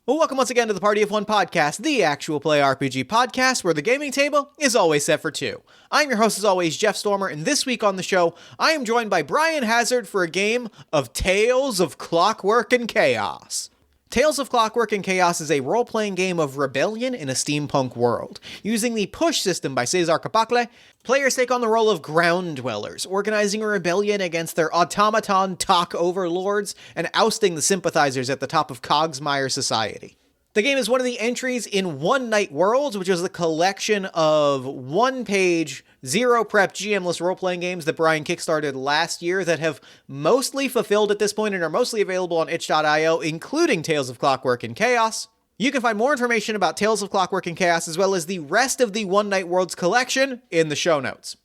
Well, welcome once again to the Party of One podcast, the actual play RPG podcast where the gaming table is always set for two. I'm your host as always, Jeff Stormer, and this week on the show, I am joined by Brian Hazzard for a game of Tales of Clockwork and Chaos. Tales of Clockwork and Chaos is a role-playing game of rebellion in a steampunk world. Using the push system by César Capacle, players take on the role of ground dwellers, organizing a rebellion against their automoton overlords and ousting the sympathizers at the top of Cogsmyre society. The game is one of the entries in One Night Worlds, which is a collection of one-page, zero-prep, GM-less role-playing games that Brian kickstarted last year that have mostly fulfilled at this point and are mostly available on itch.io, including Tales of Clockwork and Chaos. You can find more information about Tales of Clockwork and Chaos, as well as the rest of the One Night Worlds collection, in the show notes.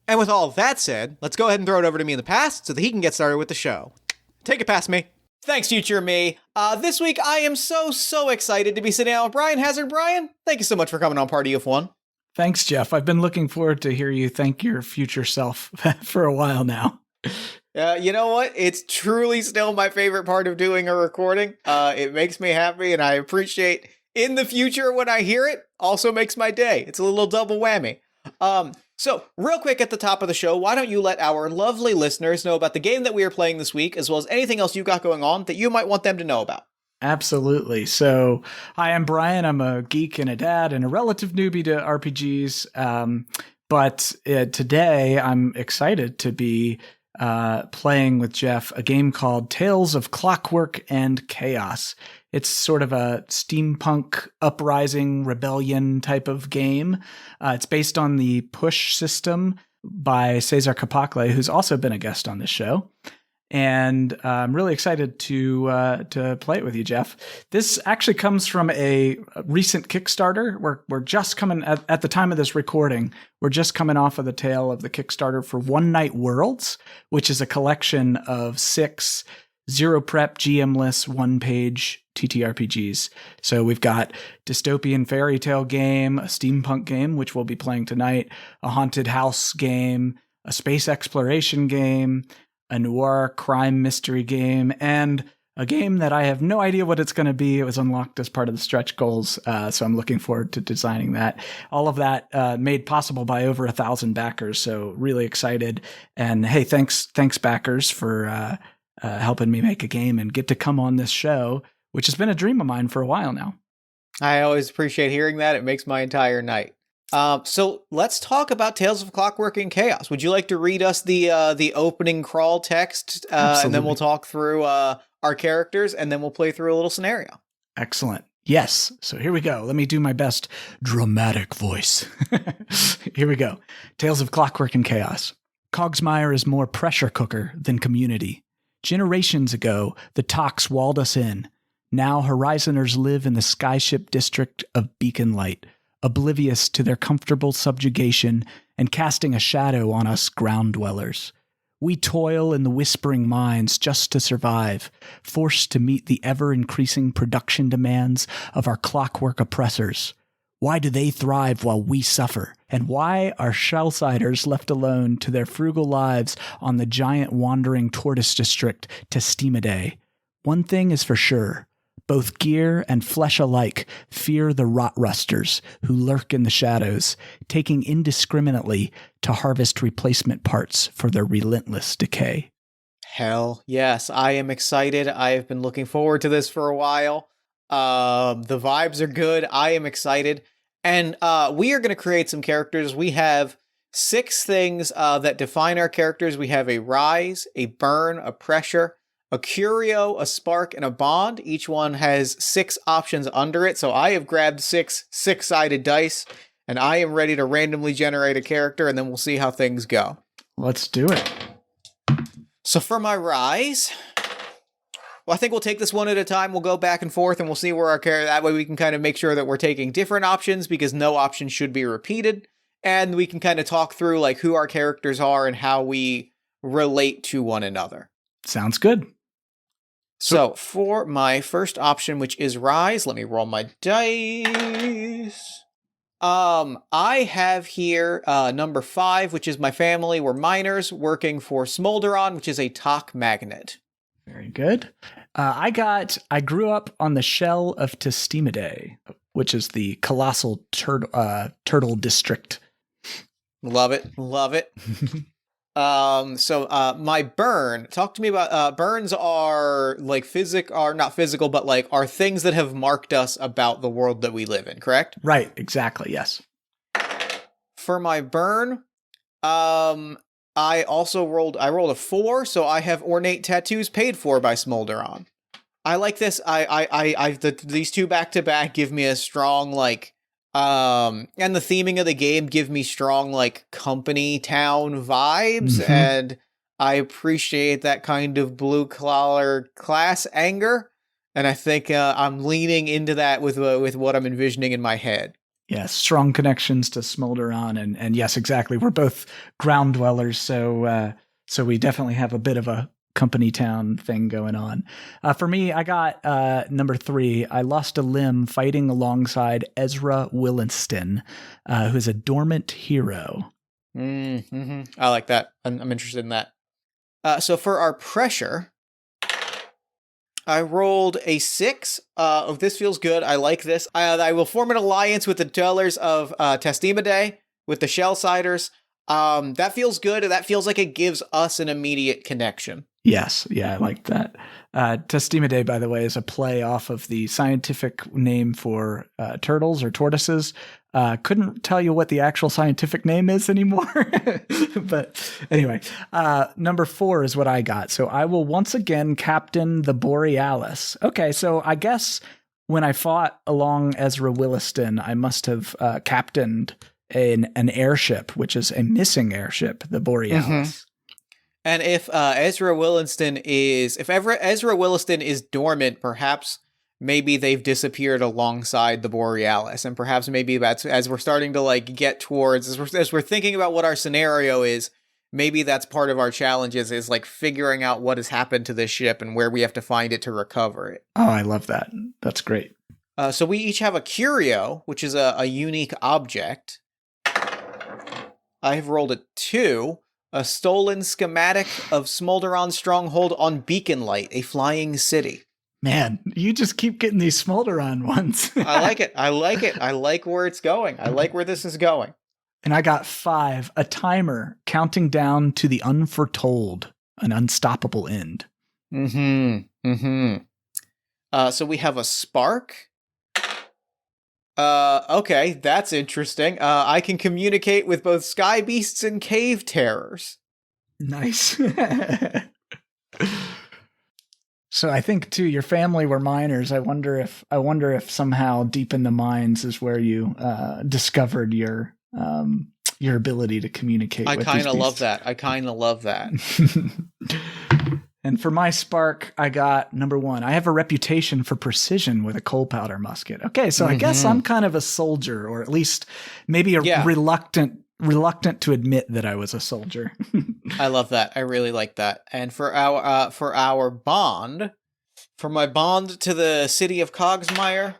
And with all that said, let's go ahead and throw it over to me in the past so that he can get started with the show. Take it past me. Thanks, future me. This week, I am so excited to be sitting down with Brian Hazzard. Brian, thank you so much for coming on Party of One. Thanks, Jeff. I've been looking forward to hear you thank your future self for a while now. You know what? It's truly still my favorite part of doing a recording. It makes me happy, and I appreciate in the future when I hear it. Also makes my day. It's a little double whammy. So, real quick at the top of the show, why don't you let our lovely listeners know about the game that we are playing this week, as well as anything else you got going on that you might want them to know about? Absolutely. So, hi, I'm Brian. I'm a geek and a dad and a relative newbie to RPGs. But today I'm excited to be playing with Jeff a game called Tales of Clockwork and Chaos. It's sort of a steampunk uprising rebellion type of game. It's based on the push system by César Capacle, who's also been a guest on this show. And I'm really excited to play it with you, Jeff. This actually comes from a recent Kickstarter. We're just coming at the time of this recording. We're just coming off of the tail of the Kickstarter for One Night Worlds, which is a collection of 6 zero prep, GM-less, one-page TTRPGs. So we've got dystopian fairy tale game, a steampunk game, which we'll be playing tonight, a haunted house game, a space exploration game, a noir crime mystery game, and a game that I have no idea what it's going to be. It was unlocked as part of the stretch goals, so I'm looking forward to designing that. All of that made possible by over 1,000 backers, so really excited. And hey, thanks backers for helping me make a game and get to come on this show, which has been a dream of mine for a while now. I always appreciate hearing that. It makes my entire night. So let's talk about Tales of Clockwork and Chaos. Would you like to read us the opening crawl text, and then we'll talk through our characters, and then we'll play through a little scenario? Excellent. Yes. So here we go. Let me do my best dramatic voice. Here we go. Tales of Clockwork and Chaos. Cogsmyre is more pressure cooker than community. Generations ago, the Tox walled us in. Now Horizoners live in the skyship district of Beacon Light, oblivious to their comfortable subjugation and casting a shadow on us ground dwellers. We toil in the whispering mines just to survive, forced to meet the ever-increasing production demands of our clockwork oppressors. Why do they thrive while we suffer? And why are Shellsiders left alone to their frugal lives on the giant wandering tortoise district to steam a day? One thing is for sure. Both gear and flesh alike fear the rot rusters who lurk in the shadows, taking indiscriminately to harvest replacement parts for their relentless decay. Hell yes, I am excited. I have been looking forward to this for a while. The vibes are good. I am excited. And we are going to create some characters. We have 6 things that define our characters. We have a rise, a burn, a pressure, a curio, a spark, and a bond. Each one has 6 options under it. So I have grabbed 6 six-sided dice, and I am ready to randomly generate a character, and then we'll see how things go. Let's do it. So for my rise, well, I think we'll take this one at a time. We'll go back and forth, and we'll see where our character. That way we can kind of make sure that we're taking different options, because no option should be repeated. And we can kind of talk through like who our characters are and how we relate to one another. Sounds good. So for my first option, which is rise, let me roll my dice. I have here number 5, which is my family. We're miners working for Smolderon, which is a talk magnet. Very good. I grew up on the shell of Testimidae, which is the colossal turtle district. Love it. Love it. So my burn, talk to me about, burns are like not physical, but like are things that have marked us about the world that we live in, correct? Right. Exactly. Yes. For my burn, I rolled a 4, so I have ornate tattoos paid for by Smolderon. I like this. These two back to back give me a strong like, and the theming of the game give me strong like company town vibes, and I appreciate that kind of blue collar class anger, and I think I'm leaning into that with what I'm envisioning in my head. Yes, strong connections to Smolderon, and yes, exactly. We're both ground dwellers, so we definitely have a bit of a company town thing going on. For me, I got number 3. I lost a limb fighting alongside Ezra Williston, who's a dormant hero. I like that. I'm interested in that. So for our pressure, I rolled a 6. This feels good. I like this. I will form an alliance with the dwellers of Testimidae, with the Shellsiders. That feels good. That feels like it gives us an immediate connection. Yes. Yeah, I like that. Testimidae, by the way, is a play off of the scientific name for turtles or tortoises. Couldn't tell you what the actual scientific name is anymore. But anyway, number 4 is what I got. So I will once again captain the Borealis. Okay, so I guess when I fought along Ezra Williston, I must have captained an airship, which is a missing airship, the Borealis. And if Ezra Williston is dormant, perhaps maybe they've disappeared alongside the Borealis, and perhaps maybe that's as we're starting to like get towards as we're thinking about what our scenario is. Maybe that's part of our challenges is like figuring out what has happened to this ship and where we have to find it to recover it. Oh, I love that. That's great. So we each have a curio, which is a unique object. I have rolled a 2. A stolen schematic of Smolderon's stronghold on Beacon Light, a flying city. Man, you just keep getting these Smolderon ones. I like it. I like where it's going. I like where this is going. And I got 5, a timer counting down to the unforetold, an unstoppable end. So we have a spark. Okay, that's interesting. I can communicate with both sky beasts and cave terrors. Nice. So I think too, your family were miners. I wonder if somehow deep in the mines is where you discovered your ability to communicate. I kind of love that. And for my spark, I got number 1. I have a reputation for precision with a coal powder musket. Okay, so I guess I'm kind of a soldier, or at least maybe reluctant to admit that I was a soldier. I love that. I really like that. And for our bond, for my bond to the city of Cogsmyre,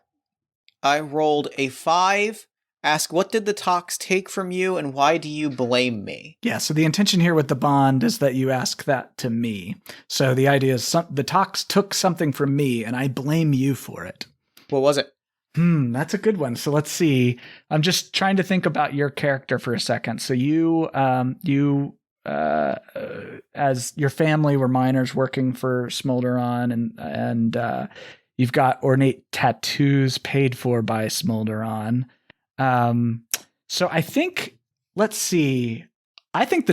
I rolled a 5. Ask, what did the Tox take from you, and why do you blame me? Yeah, so the intention here with the bond is that you ask that to me. So the idea is the Tox took something from me, and I blame you for it. What was it? That's a good one. So let's see. I'm just trying to think about your character for a second. So you as your family were miners working for Smolderon, and you've got ornate tattoos paid for by Smolderon. So I think, let's see. I think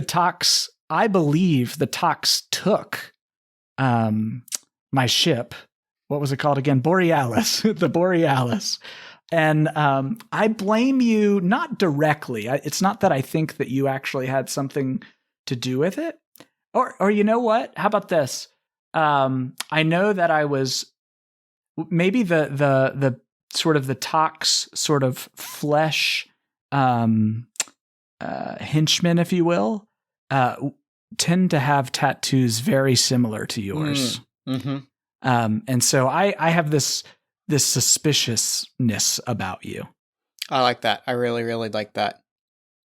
I believe the Tox took my ship. What was it called again? Borealis, the Borealis. And I blame you, not directly. It's not that I think that you actually had something to do with it. Or you know what? How about this? I know that I was maybe the sort of the Tox sort of flesh henchmen, if you will, tend to have tattoos very similar to yours. And so I have this suspiciousness about you. I like that. I really, really like that.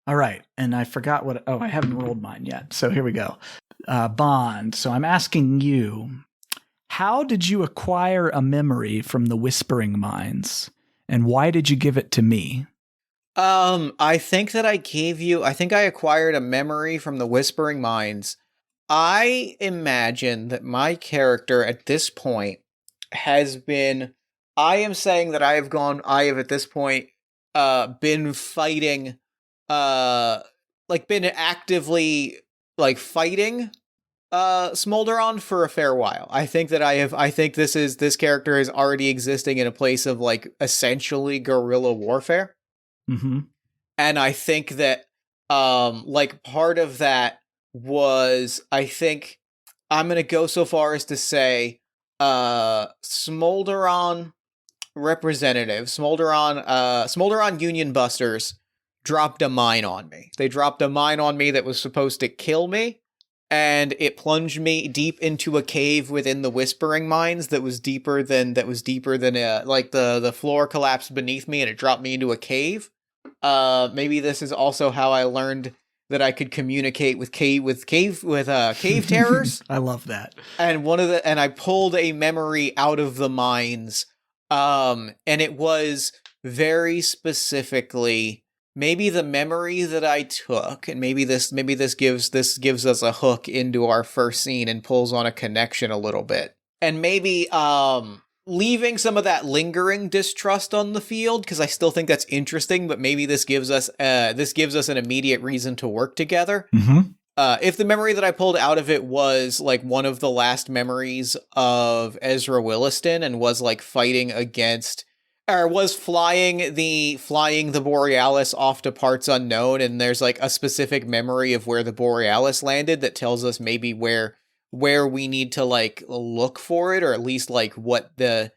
All right. And I forgot I haven't rolled mine yet. So here we go. Bond. So I'm asking you, how did you acquire a memory from the Whispering Mines, and why did you give it to me? I think that I think I acquired a memory from the Whispering Mines. I imagine that my character at this point has been, I am saying that I have at this point, been fighting, been actively, fighting, Smolderon for a fair while. I think this character is already existing in a place of, essentially guerrilla warfare. Mm-hmm. And I think that, part of that was, I think I'm going to go so far as to say, Smolderon Smolderon Union Busters dropped a mine on me. They dropped a mine on me that was supposed to kill me, and it plunged me deep into a cave within the Whispering Mines that was deeper than the floor collapsed beneath me and it dropped me into a cave. Maybe this is also how I learned that I could communicate with cave terrors. I love that. And I pulled a memory out of the mines. And it was very specifically maybe the memory that I took, and maybe this gives us a hook into our first scene and pulls on a connection a little bit. And maybe leaving some of that lingering distrust on the field, because I still think that's interesting, but maybe this gives us an immediate reason to work together. Mm-hmm. If the memory that I pulled out of it was one of the last memories of Ezra Williston and was fighting against, or was flying the Borealis off to parts unknown, and there's a specific memory of where the Borealis landed that tells us maybe where we need to look for it, or at least what the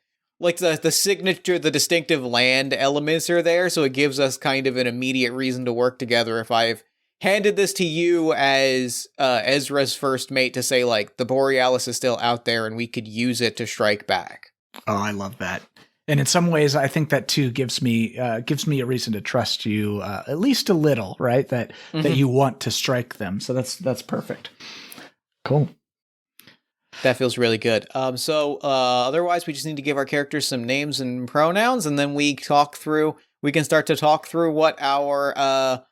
signature, the distinctive land elements are there. So it gives us kind of an immediate reason to work together. If I've handed this to you as Ezra's first mate to say the Borealis is still out there and we could use it to strike back. Oh, I love that. And in some ways, I think that too gives me a reason to trust you at least a little, right? That you want to strike them. So that's perfect. Cool. That feels really good. So otherwise, we just need to give our characters some names and pronouns, and then we can start to talk through what our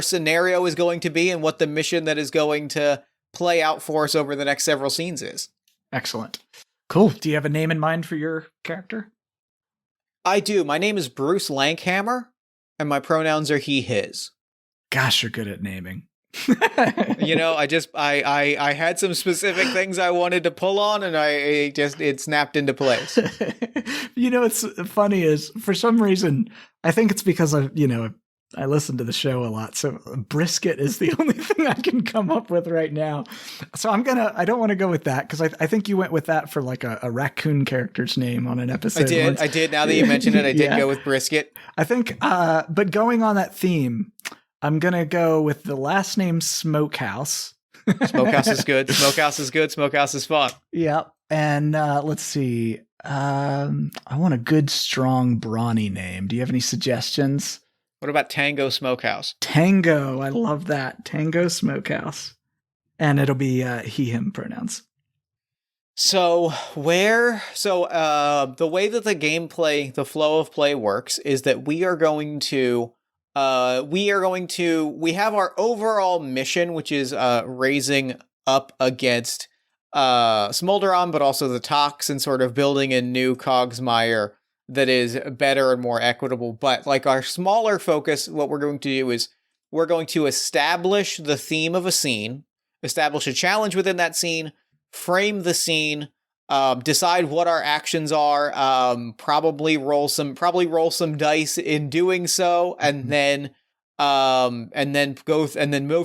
scenario is going to be and what the mission that is going to play out for us over the next several scenes is. Excellent. Cool. Do you have a name in mind for your character? I do. My name is Bruce Lankhammer, and my pronouns are he, his. Gosh, you're good at naming. I had some specific things I wanted to pull on, and it snapped into place. What's funny is, for some reason, I think it's because I listen to the show a lot, so brisket is the only thing I can come up with right now. So I don't want to go with that, because I think you went with that for a raccoon character's name on an episode. I did. Now that you mention it, I did go with brisket. I think, but going on that theme, I'm going to go with the last name Smokehouse. Smokehouse is good. Smokehouse is good. Smokehouse is fun. Yeah. And let's see. I want a good, strong, brawny name. Do you have any suggestions? What about Tango Smokehouse? Tango. I love that. Tango Smokehouse. And it'll be he, him pronouns. So the way that the flow of play works is that we have our overall mission, which is raising up against Smolderon, but also the Tox, and sort of building a new Cogsmyre that is better and more equitable. But our smaller focus, what we're going to do is we're going to establish the theme of a scene, establish a challenge within that scene, frame the scene, decide what our actions are, probably roll some dice in doing so, and then move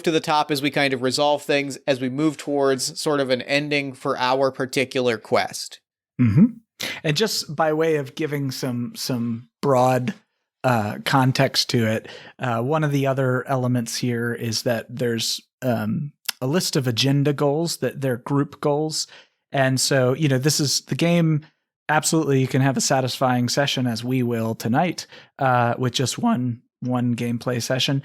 to the top as we kind of resolve things as we move towards sort of an ending for our particular quest. Mm-hmm. And just by way of giving some broad context to it, one of the other elements here is that there's a list of agenda goals, that they're group goals. And so, this is the game. Absolutely, you can have a satisfying session, as we will tonight, with just one gameplay session.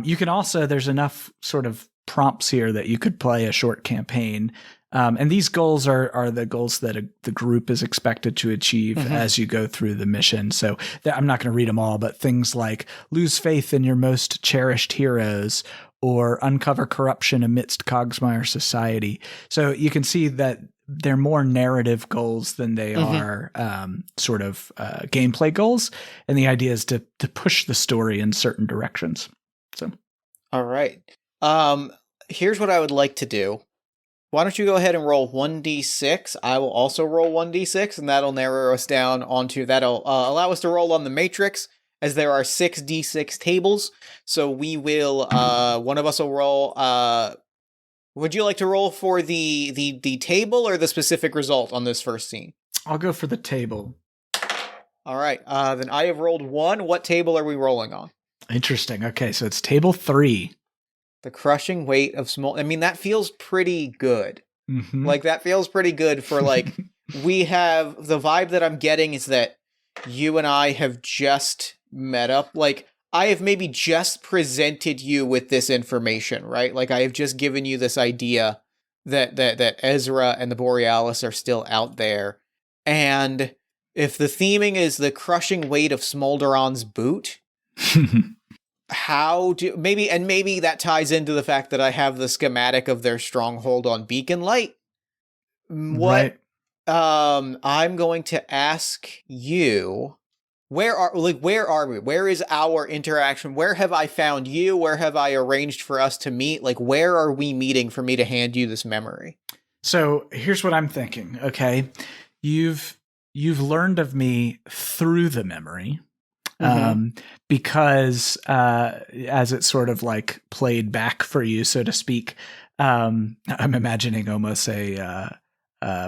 You can also, there's enough sort of prompts here that you could play a short campaign. And these goals are the goals that the group is expected to achieve as you go through the mission. So I'm not going to read them all, but things like lose faith in your most cherished heroes or uncover corruption amidst Cogsmyre society. So you can see that they're more narrative goals than they are sort of gameplay goals. And the idea is to push the story in certain directions. So, all right. Here's what I would like to do. Why don't you go ahead and roll 1d6? I will also roll 1d6, and that'll narrow us down onto, that'll allow us to roll on the matrix, as there are 6d6 tables. So we will, one of us will roll, would you like to roll for the table or the specific result on this first scene? I'll go for the table. All right, then I have rolled 1. What table are we rolling on? Interesting. Okay, so it's table 3. The crushing weight of small... I mean, that feels pretty good. Like, that feels pretty good for, like, we have... The vibe that I'm getting is that you and I have just met up. Like, I have maybe just presented you with this information, right? Like, I have just given you this idea that Ezra and the Borealis are still out there. And if the theming is the crushing weight of Smolderon's boot... maybe that ties into the fact that I have the schematic of their stronghold on Beacon Light. What? Right. I'm going to ask you, where are we? Where is our interaction? Where have I found you? Where have I arranged for us to meet? Like, where are we meeting for me to hand you this memory? So here's what I'm thinking. Okay. You've learned of me through the memory. Because as it sort of like played back for you, so to speak, I'm imagining almost a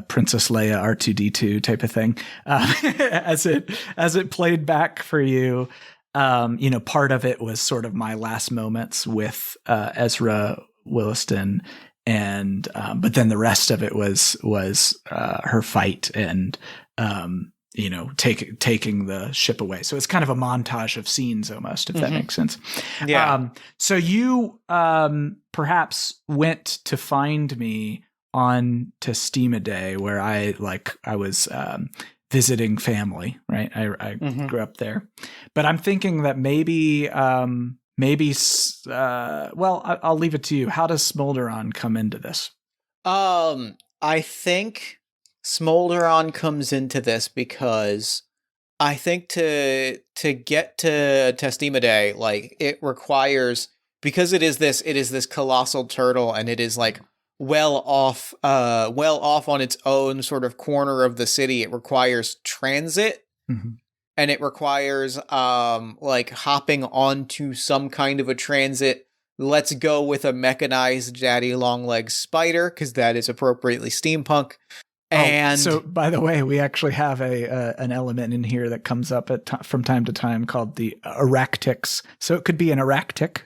Princess Leia R2D2 type of thing. As it played back for you, part of it was sort of my last moments with Ezra Williston, and but then the rest of it was her fight and taking the ship away. So it's kind of a montage of scenes almost, if that makes sense. Yeah. So you perhaps went to find me on Testima Day, where I was visiting family, right? I grew up there. But I'm thinking that maybe I'll leave it to you. How does Smolderon come into this? I think Smolderon comes into this because I think to get to Testima Day, like, it requires, because it is this colossal turtle, and it is like well off on its own sort of corner of the city. It requires transit, and it requires like hopping onto some kind of a transit. Let's go with a mechanized daddy longlegs spider, because that is appropriately steampunk. And so, by the way, we actually have an element in here that comes up from time to time called the Aractix. So it could be an Aractic.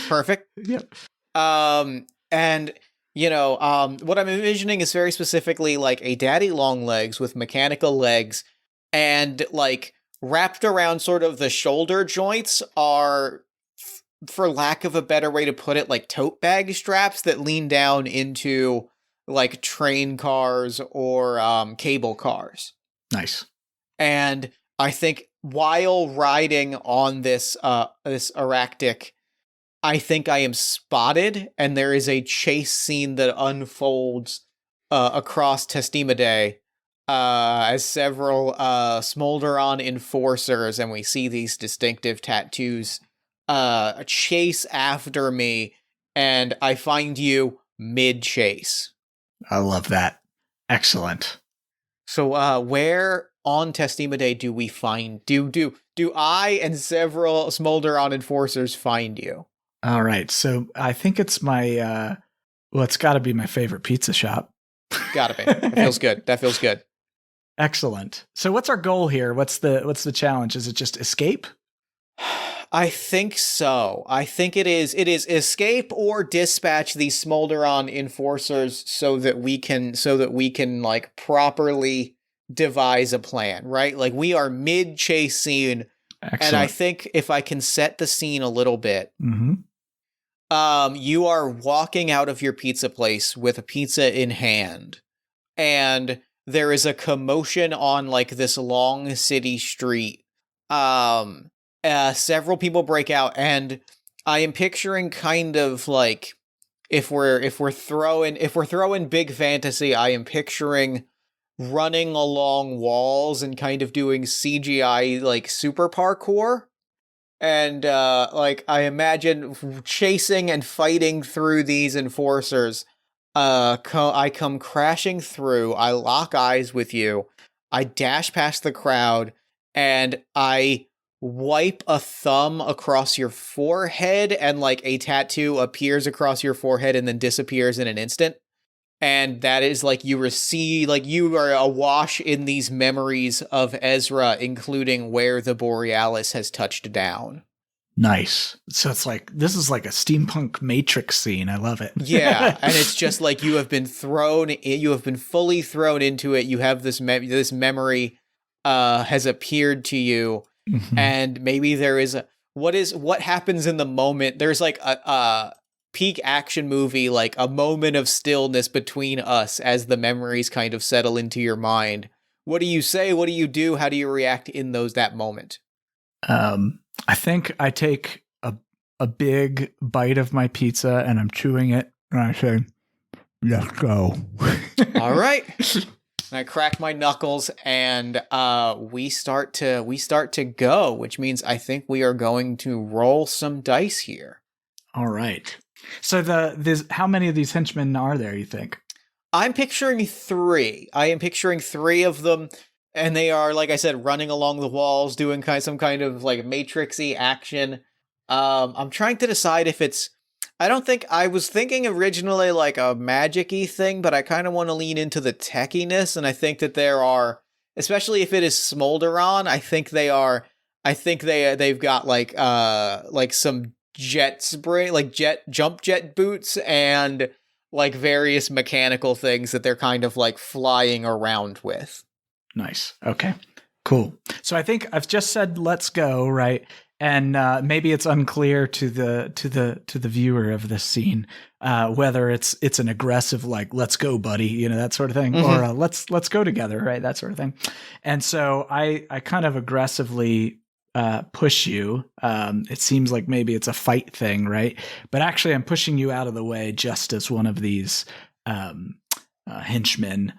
Perfect. Yep. And what I'm envisioning is very specifically like a daddy long legs with mechanical legs, and like wrapped around sort of the shoulder joints are, for lack of a better way to put it, like tote bag straps that lean down into like train cars or cable cars. Nice. And I think while riding on this Aractic, I think I am spotted, and there is a chase scene that unfolds across Testima Day as several Smolderon enforcers, and we see these distinctive tattoos chase after me, and I find you mid-chase. I love that. Excellent. So, where on Testima Day do we find do I and several Smolderon enforcers find you? All right. So I think it's my it's got to be my favorite pizza shop. Gotta be. That feels good. That feels good. Excellent. So what's our goal here? What's the challenge? Is it just escape? I think so. I think it is escape or dispatch these Smolderon enforcers so that we can like properly devise a plan, right? Like, we are mid-chase scene. Excellent. And I think if I can set the scene a little bit, You are walking out of your pizza place with a pizza in hand, and there is a commotion on like this long city street. Several people break out, and I am picturing kind of like if we're throwing big fantasy, I am picturing running along walls and kind of doing CGI like super parkour. And like I imagine chasing and fighting through these enforcers. I come crashing through. I lock eyes with you. I dash past the crowd, and I wipe a thumb across your forehead, and like a tattoo appears across your forehead and then disappears in an instant. And that is like you receive, like you are awash in these memories of Ezra, including where the Borealis has touched down. Nice. So it's like, this is like a steampunk Matrix scene. I love it. Yeah. And it's just like you have been fully thrown into it. You have this memory has appeared to you. Mm-hmm. And maybe there is what happens in the moment. There's like a peak action movie, like a moment of stillness between us as the memories kind of settle into your mind. What do you say? What do you do? How do you react in that moment? I think I take a big bite of my pizza and I'm chewing it and I say, let's go. All right. And I crack my knuckles and we start to go, which means I think we are going to roll some dice here. All right. So how many of these henchmen are there, you think? I'm picturing 3. I am picturing 3 of them, and they are, like I said, running along the walls, doing some kind of like Matrix-y action. I'm trying to decide if it's... I was thinking originally like a magic-y thing, but I kind of want to lean into the techiness, and I think that there are, especially if it is Smolderon, they've got like some jet spray, like jump jet boots, and like various mechanical things that they're kind of like flying around with. Nice. Okay, cool. So I think I've just said, let's go. Right. And maybe it's unclear to the viewer of this scene whether it's an aggressive, like, let's go, buddy, that sort of thing, mm-hmm. or let's go together, right? That sort of thing. And so I kind of aggressively push you. It seems like maybe it's a fight thing, right? But actually, I'm pushing you out of the way just as one of these henchmen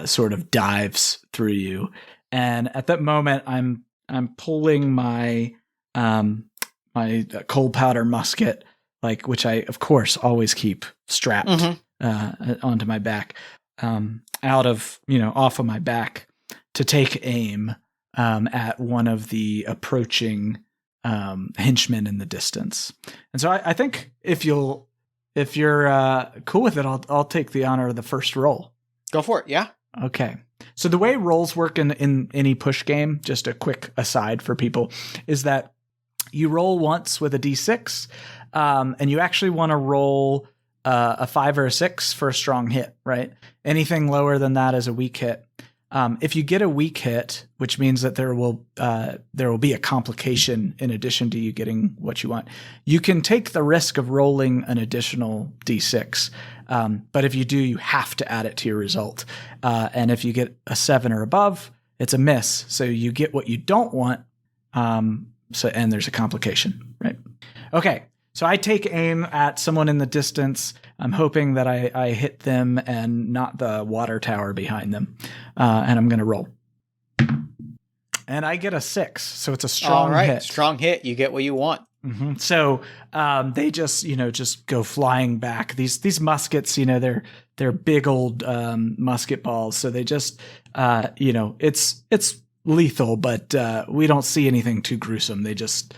sort of dives through you. And at that moment, I'm pulling my cold powder musket, like, which I of course always keep strapped mm-hmm. Onto my back, off of my back, to take aim at one of the approaching henchmen in the distance. And so I think if you're cool with it, I'll take the honor of the first roll. Go for it. Yeah. Okay. So the way rolls work in any push game, just a quick aside for people, is that you roll once with a d6, and you actually want to roll a 5 or a 6 for a strong hit, right? Anything lower than that is a weak hit. If you get a weak hit, which means that there will be a complication in addition to you getting what you want, you can take the risk of rolling an additional d6. But if you do, you have to add it to your result. And if you get a 7 or above, it's a miss. So you get what you don't want. And there's a complication, right? Okay. So I take aim at someone in the distance. I'm hoping that I hit them and not the water tower behind them. And I'm going to roll. And I get a 6. So it's a strong hit. Strong hit. You get what you want. Mm-hmm. So they just go flying back. These muskets, they're big old musket balls. So they just, it's lethal, but we don't see anything too gruesome. They just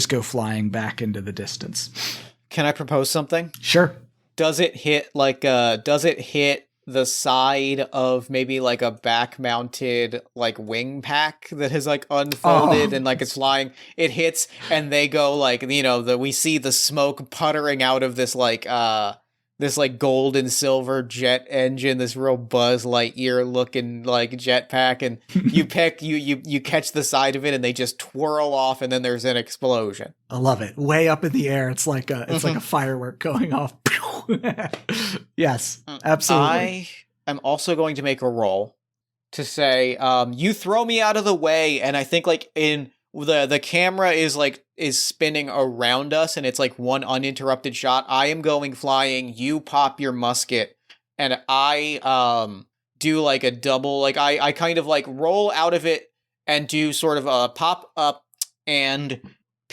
go flying back into the distance. Can I propose something? Sure. Does it hit the side of maybe like a back mounted like wing pack that has like unfolded and like it's flying? It hits and they go like, we see the smoke puttering out of this like this like gold and silver jet engine, this real Buzz Lightyear looking like jetpack, and you catch the side of it and they just twirl off and then there's an explosion. I love it. Way up in the air. It's like a firework going off. Yes, absolutely. I am also going to make a roll to say, you throw me out of the way, and I think like in the camera is spinning around us and it's like one uninterrupted shot. I am going flying, you pop your musket, and I do like a double, like I kind of like roll out of it and do sort of a pop up, and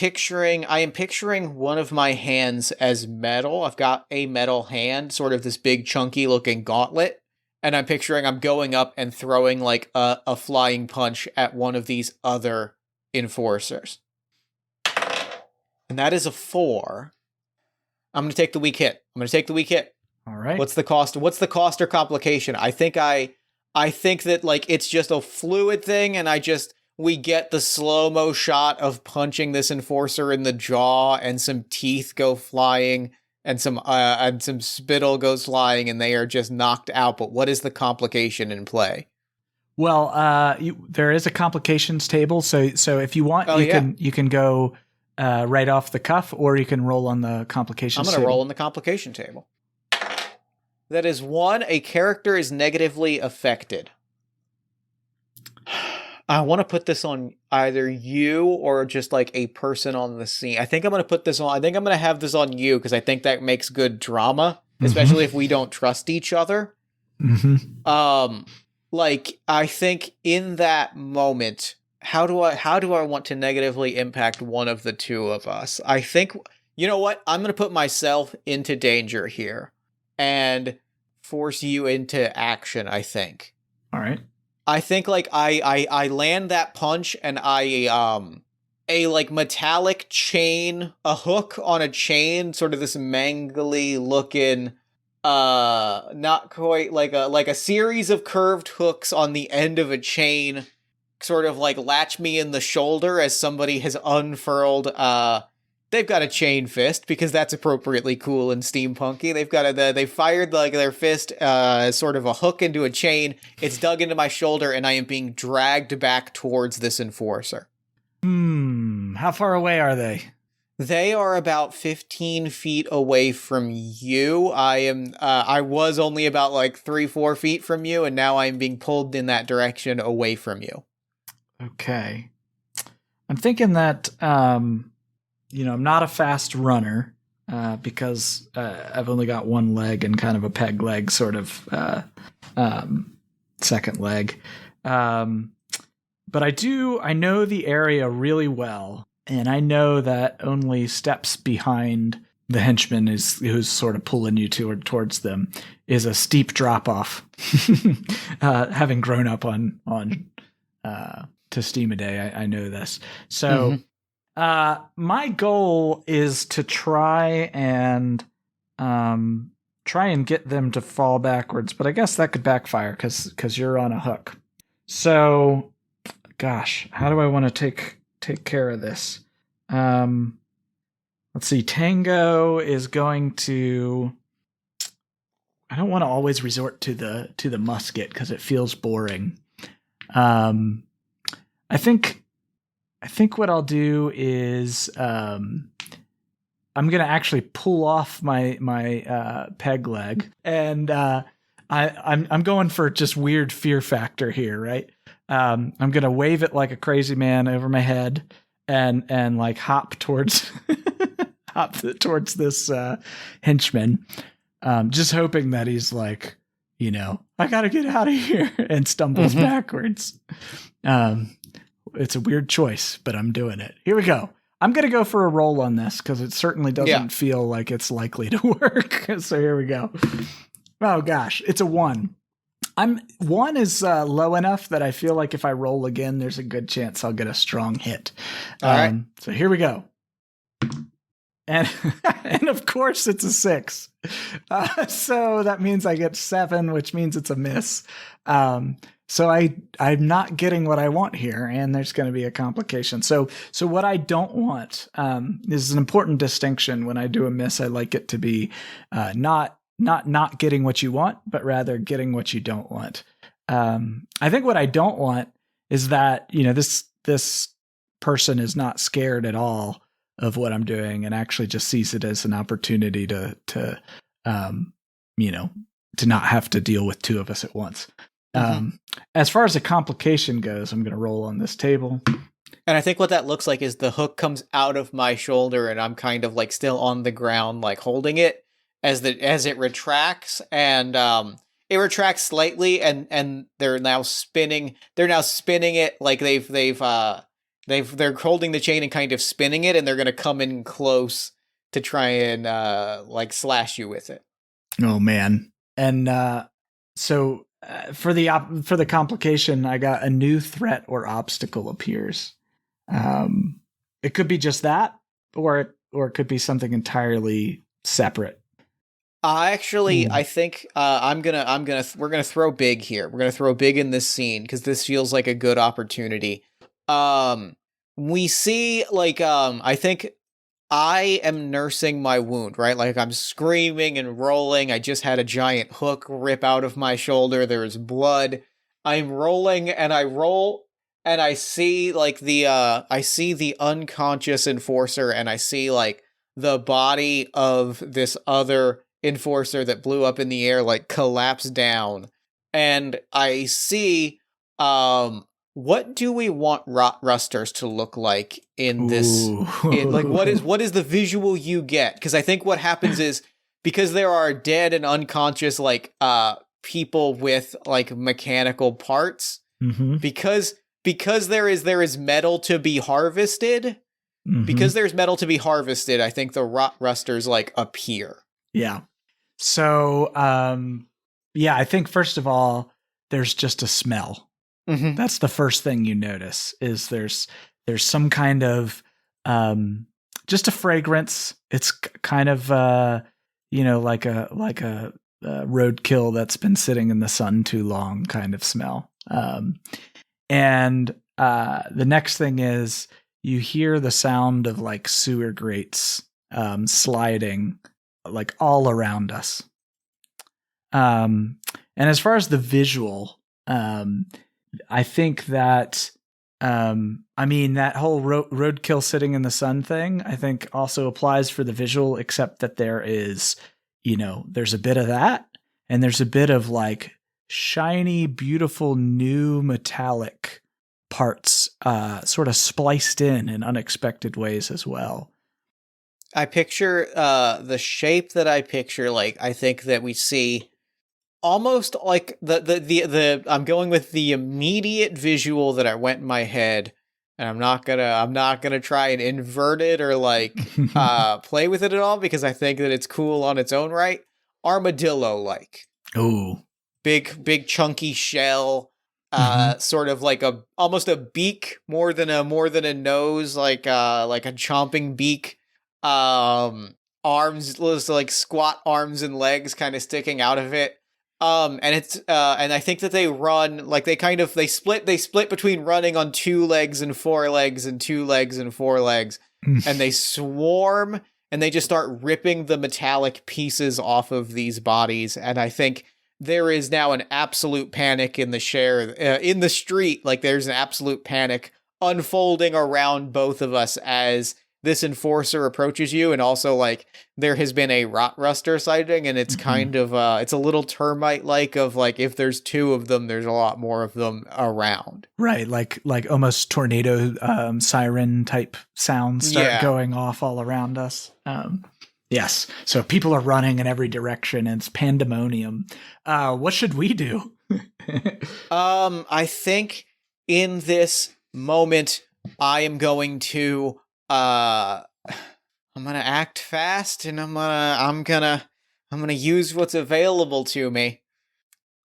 I am picturing one of my hands as metal. I've got a metal hand, sort of this big chunky looking gauntlet, and I'm picturing I'm going up and throwing like a flying punch at one of these other enforcers. And that is a 4. I'm going to take the weak hit. All right. What's the cost? What's the cost or complication? I think that like it's just a fluid thing, and we get the slow-mo shot of punching this enforcer in the jaw, and some teeth go flying, and some spittle goes flying, and they are just knocked out. But what is the complication in play? Well, there is a complications table, so if you want, you can go right off the cuff, or you can roll on the complications table. I'm going to roll on the complication table. That is 1. A character is negatively affected. I want to put this on either you or just like a person on the scene. I think I'm going to have this on you, because I think that makes good drama, especially if we don't trust each other. Like, I think in that moment, how do I want to negatively impact one of the two of us? I think, you know what? I'm going to put myself into danger here and force you into action, I think. All right. I think like I land that punch, and a like metallic chain, a hook on a chain, sort of this mangly looking, not quite like a series of curved hooks on the end of a chain, sort of like latch me in the shoulder as somebody has unfurled, they've got a chain fist, because that's appropriately cool and steampunky. They fired like their fist, sort of a hook into a chain. It's dug into my shoulder, and I am being dragged back towards this enforcer. How far away are they? They are about 15 feet away from you. I was only about like 3-4 feet from you, and now I'm being pulled in that direction away from you. Okay. I'm thinking that, I'm not a fast runner, because I've only got one leg and kind of a peg leg, sort of second leg. But I know the area really well, and I know that only steps behind the henchman who's sort of pulling you towards them is a steep drop off. Having grown up on to Steam a Day, I know this. So my goal is to try and get them to fall backwards, but I guess that could backfire because you're on a hook. So, gosh, how do I want to take care of this? Let's see. Tango is going to. I don't want to always resort to the musket because it feels boring. I think what I'll do is I'm going to actually pull off my peg leg, and I'm going for just weird fear factor here, right? I'm going to wave it like a crazy man over my head and like hop towards this henchman, just hoping that he's like, I got to get out of here, and stumbles backwards. It's a weird choice, but I'm doing it. Here we go. I'm going to go for a roll on this because it certainly doesn't feel like it's likely to work. So here we go. Oh gosh, it's a 1. 1 is low enough that I feel like if I roll again, there's a good chance I'll get a strong hit. All right. So here we go. And of course it's a 6. So that means I get 7, which means it's a miss. So I'm not getting what I want here, and there's going to be a complication. So what I don't want is an important distinction. When I do a miss, I like it to be not not getting what you want, but rather getting what you don't want. I think what I don't want is that, this person is not scared at all of what I'm doing and actually just sees it as an opportunity to not have to deal with two of us at once. As far as a complication goes, I'm going to roll on this table. And I think what that looks like is the hook comes out of my shoulder and I'm kind of like still on the ground, like holding it as it retracts, and it retracts slightly, and they're now spinning it like they're holding the chain and kind of spinning it, and they're going to come in close to try and like slash you with it. Oh man. And so for the complication, I got a new threat or obstacle appears. It could be just that, or it could be something entirely separate. I think we're gonna throw big here. We're gonna throw big in this scene because this feels like a good opportunity. We see I think I am nursing my wound, right? Like I'm screaming and rolling. I just had a giant hook rip out of my shoulder. There's blood. I'm rolling and I roll and I see the unconscious enforcer, and I see like the body of this other enforcer that blew up in the air like collapse down, and I see what do we want rot rusters to look like in this? What is the visual you get? Because I think what happens is, because there are dead and unconscious people with like mechanical parts, because there is metal to be harvested. Because there's metal to be harvested, I think the rot rusters like appear. Yeah. So, I think first of all, there's just a smell. That's the first thing you notice, is there's some kind of, just a fragrance. It's kind of, like a roadkill that's been sitting in the sun too long kind of smell. And the next thing is you hear the sound of like sewer grates, sliding like all around us. And as far as the visual, I think that, that whole roadkill sitting in the sun thing, I think also applies for the visual, except that there is, there's a bit of that, and there's a bit of like shiny, beautiful, new metallic parts, sort of spliced in unexpected ways as well. I picture the shape that I picture, like I think that we see almost like the I'm going with the immediate visual that I went in my head, and I'm not gonna try and invert it or like play with it at all, because I think that it's cool on its own right. Armadillo like. Ooh. Big chunky shell, sort of like almost a beak more than a nose, like a chomping beak. Arms, like squat arms and legs kind of sticking out of it. And it's and I think that they run like they split between running on 2 legs and 4 legs and 2 legs and 4 legs, and they swarm and they just start ripping the metallic pieces off of these bodies. And I think there is now an absolute panic in the street. Like there's an absolute panic unfolding around both of us as this enforcer approaches you, and also like there has been a rot ruster sighting, and it's kind of it's a little termite like of like if there's 2 of them, there's a lot more of them around. Right, like almost tornado siren type sounds start going off all around us. Yes, so people are running in every direction, and it's pandemonium. What should we do? I think in this moment, I am going to I'm gonna act fast, and I'm gonna use what's available to me.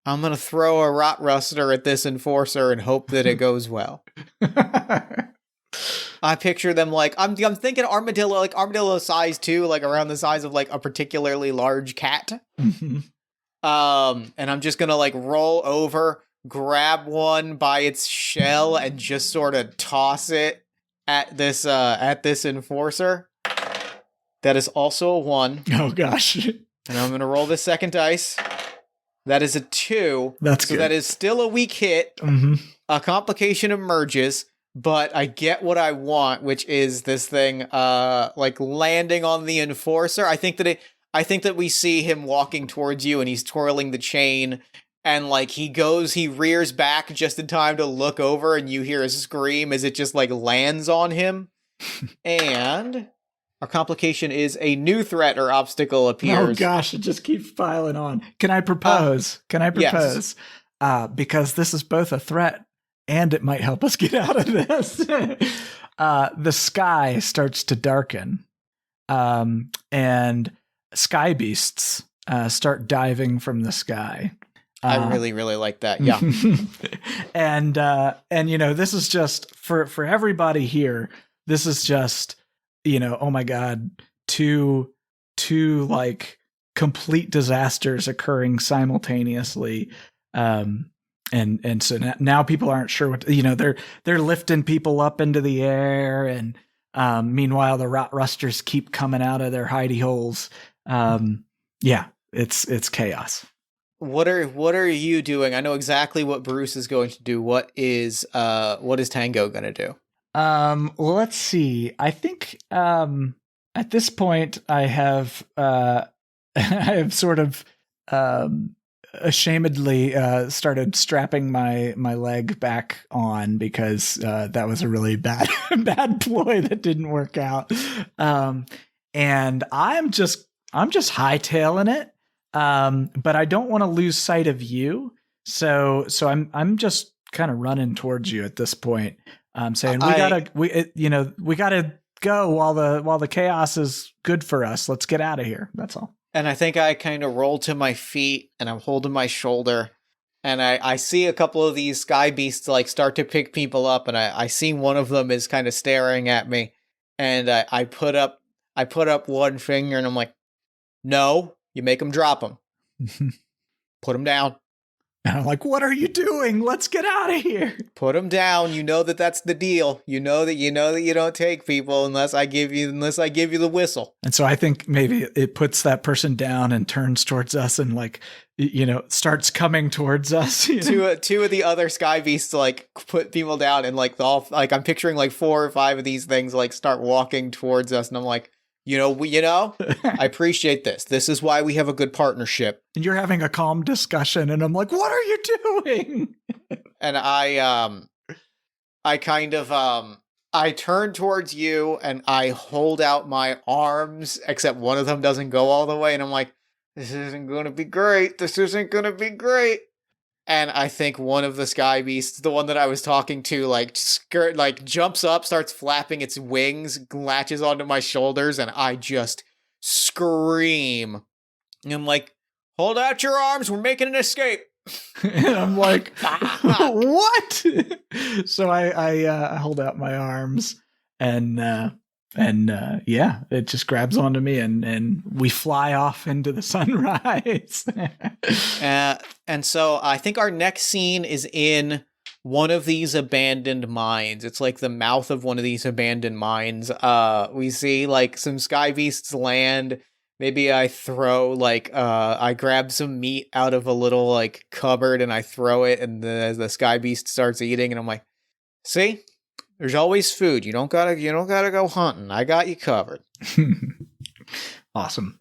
I'm gonna throw a rot ruster at this enforcer and hope that it goes well. I picture them like I'm thinking armadillo size too, like around the size of like a particularly large cat. And I'm just gonna like roll over, grab one by its shell, and just sort of toss it at this enforcer. That is also a 1. Oh gosh. And I'm going to roll this second dice. That is a 2. That's so good. That is still a weak hit. Mm-hmm. A complication emerges, but I get what I want, which is this thing like landing on the enforcer. I think that we see him walking towards you and he's twirling the chain, and like he rears back just in time to look over, and you hear a scream as it just like lands on him. And our complication is a new threat or obstacle appears. Oh gosh, it just keeps piling on. Can I propose? Yes. Because this is both a threat and it might help us get out of this. The sky starts to darken, and sky beasts start diving from the sky. I really, really like that. Yeah. and you know, this is just for everybody here. This is just, you know, oh my God, two like complete disasters occurring simultaneously. And so now people aren't sure what, you know, they're lifting people up into the air, and meanwhile the rot rusters keep coming out of their hidey holes. Yeah, it's chaos. What are you doing? I know exactly what Bruce is going to do. What is Tango going to do? Well, let's see. I think at this point I have I have sort of ashamedly started strapping my leg back on, because that was a really bad ploy that didn't work out. And I'm just hightailing it. But I don't want to lose sight of you. So I'm just kind of running towards you at this point. Saying we gotta go while the chaos is good for us. Let's get out of here. That's all. And I think I kind of roll to my feet, and I'm holding my shoulder, and I see a couple of these sky beasts like start to pick people up, and I see one of them is kind of staring at me, and I put up one finger, and I'm like, no, you make them drop them. Put them down. And I'm like, what are you doing? Let's get out of here. Put them down. You know that's the deal. You know that you don't take people unless I give you the whistle. And so I think maybe it puts that person down and turns towards us and, like, you know, starts coming towards us. Two of the other sky beasts like put people down, and like I'm picturing like 4 or 5 of these things like start walking towards us, and I'm like, you know, I appreciate this. This is why we have a good partnership. And you're having a calm discussion, and I'm like, what are you doing? And I turn towards you, and I hold out my arms, except one of them doesn't go all the way, and I'm like, this isn't going to be great. This isn't going to be great. And I think one of the sky beasts, the one that I was talking to, jumps up, starts flapping its wings, latches onto my shoulders, and I just scream. And I'm like, hold out your arms, we're making an escape. And I'm like, what? So I hold out my arms, and yeah, it just grabs onto me, and we fly off into the sunrise. And so I think our next scene is in one of these abandoned mines. It's like the mouth of one of these abandoned mines. We see like some sky beasts land. Maybe I throw I grab some meat out of a little like cupboard, and I throw it, and the sky beast starts eating, and I'm like, see? There's always food. You don't gotta go hunting. I got you covered. Awesome.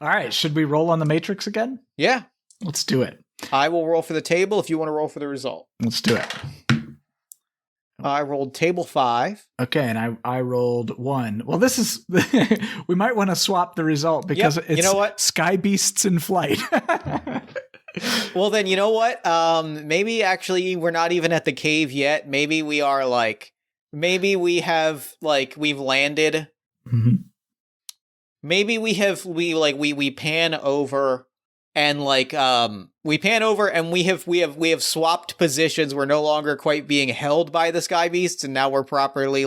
All right. Should we roll on the matrix again? Yeah. Let's do it. I will roll for the table if you want to roll for the result. Let's do it. I rolled table 5. Okay, and I rolled 1. Well, this is we might want to swap the result, because it's, you know what? Sky beasts in flight. Well, then you know what? Maybe actually we're not even at the cave yet. Maybe we are maybe we have we've landed. Mm-hmm. Maybe we pan over, and we pan over, and we have swapped positions. We're no longer quite being held by the sky beasts, and now we're properly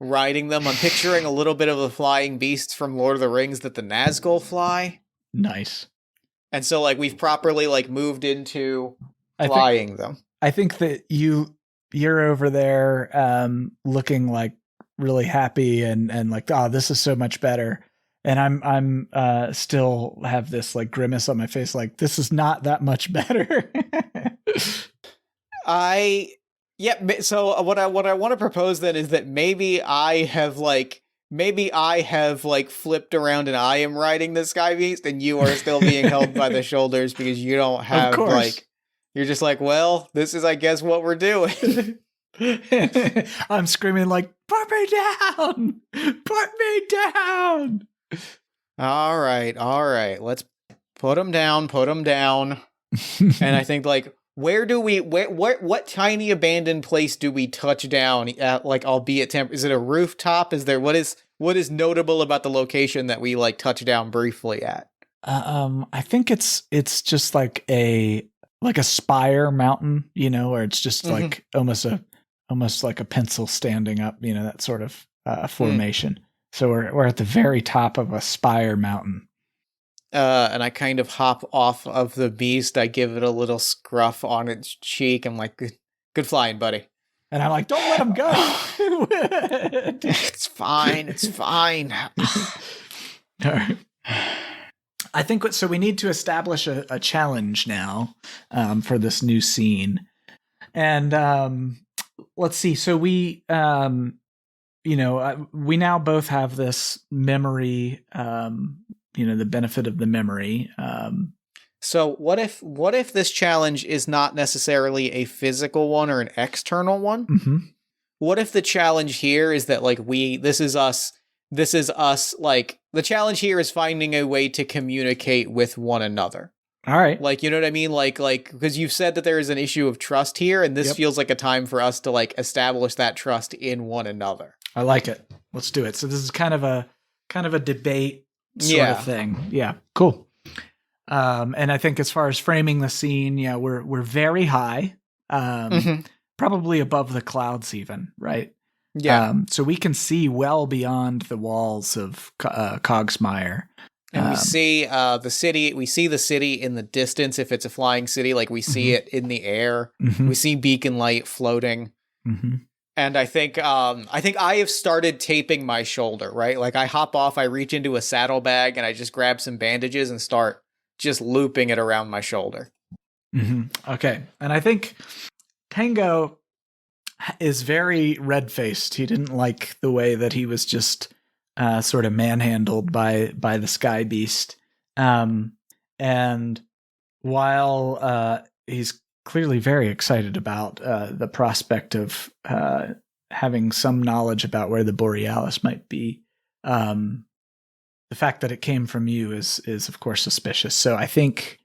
riding them. I'm picturing a little bit of the flying beasts from Lord of the Rings that the Nazgul fly. Nice. And so we've properly moved into flying them. I think that you're over there looking really happy and oh, this is so much better. And I'm still have this like grimace on my face, like this is not that much better. So what I want to propose then is that maybe I have flipped around and I am riding the Sky Beast and you are still being held by the shoulders because you don't have you're just like, well, this is I guess what we're doing. I'm screaming like, put me down! Put me down! All right. Let's put him down. And I think like, what tiny abandoned place do we touch down at, like, albeit is it a rooftop? What is notable about the location that we like touch down briefly at? I think it's just like a spire mountain, where it's just like almost like a pencil standing up, that sort of formation. So we're at the very top of a spire mountain. And I kind of hop off of the beast. I give it a little scruff on its cheek. I'm like, good flying, buddy. And I'm like, don't let him go. It's fine. All right. I think so. We need to establish a challenge now for this new scene. And let's see. So we now both have this memory, the benefit of the memory. So what if this challenge is not necessarily a physical one or an external one? Mm-hmm. What if the challenge here is that like this is us, like the challenge here is finding a way to communicate with one another. All right. Like, you know what I mean? Like, because you've said that there is an issue of trust here, and this feels like a time for us to like establish that trust in one another. I like it. Let's do it. So this is kind of a debate sort of thing. Yeah. Cool. And I think as far as framing the scene, we're very high, probably above the clouds even, right? Yeah. So we can see well beyond the walls of Cogsmyre. And we see the city. We see the city in the distance. If it's a flying city, like we see it in the air. We see beacon light floating. And I think I have started taping my shoulder. Right, like I hop off. I reach into a saddlebag and I just grab some bandages and start just looping it around my shoulder. Okay, and I think Tango is very red-faced. He didn't like the way that he was just sort of manhandled by the Sky Beast. And while he's clearly very excited about the prospect of having some knowledge about where the Borealis might be, the fact that it came from you is of course suspicious. So I think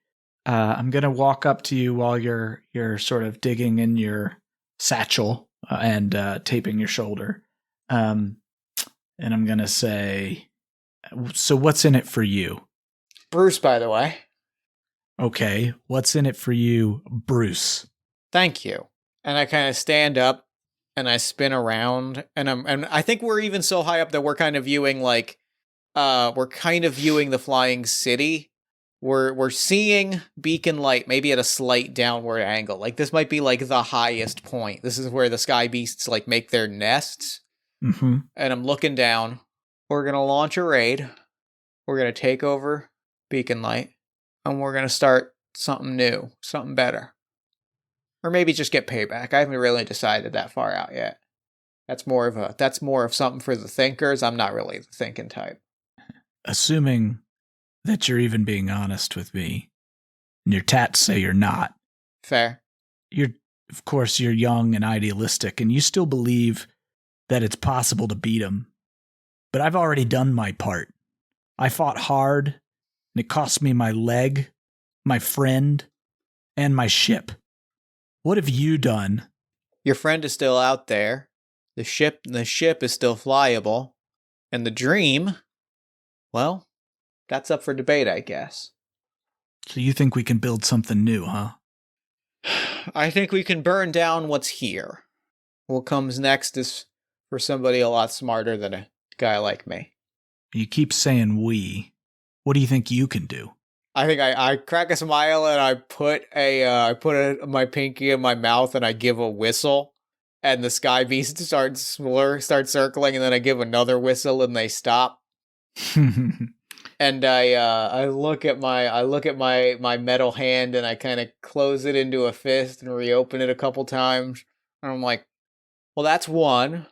I'm going to walk up to you while you're sort of digging in your satchel and taping your shoulder. And I'm going to say, so what's in it for you? Bruce, by the way. Okay, what's in it for you, Bruce? Thank you. And I kind of stand up and I spin around and I think we're even so high up that we're kind of viewing the flying city. We're seeing beacon light maybe at a slight downward angle. Like this might be like the highest point. This is where the Sky Beasts like make their nests. And I'm looking down. We're going to launch a raid. We're going to take over beacon light. And we're going to start something new, something better. Or maybe just get payback. I haven't really decided that far out yet. That's more of something for the thinkers. I'm not really the thinking type. Assuming that you're even being honest with me, and your tats say you're not. Fair. Of course, you're young and idealistic, and you still believe that it's possible to beat him. But I've already done my part. I fought hard, and it cost me my leg, my friend, and my ship. What have you done? Your friend is still out there. The ship is still flyable. And the dream, well, that's up for debate, I guess. So you think we can build something new, huh? I think we can burn down what's here. What comes next is for somebody a lot smarter than a guy like me. You keep saying we. What do you think you can do? I think I crack a smile and I put my pinky in my mouth and I give a whistle, and the Sky Beast starts circling, and then I give another whistle and they stop. And I look at my metal hand and I kind of close it into a fist and reopen it a couple times. And I'm like, well, that's one.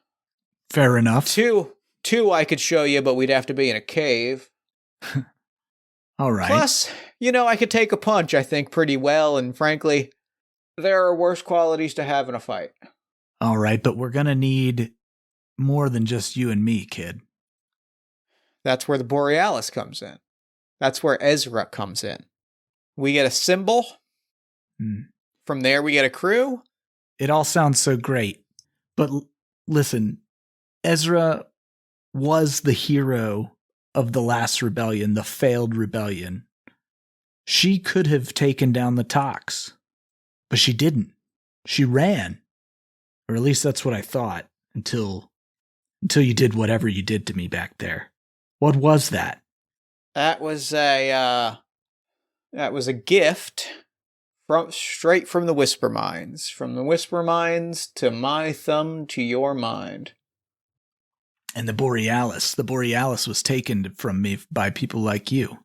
Fair enough. Two I could show you, but we'd have to be in a cave. All right. Plus, I could take a punch, I think, pretty well. And frankly, there are worse qualities to have in a fight. All right, but we're going to need more than just you and me, kid. That's where the Borealis comes in. That's where Ezra comes in. We get a symbol. From there, we get a crew. It all sounds so great. But listen, Ezra was the hero of the last rebellion, the failed rebellion. She could have taken down the Tox, but she didn't. She ran. Or at least that's what I thought until you did whatever you did to me back there. What was that? That was a gift straight from the Whisper Mines. From the Whisper Mines to my thumb to your mind. And the Borealis was taken from me by people like you.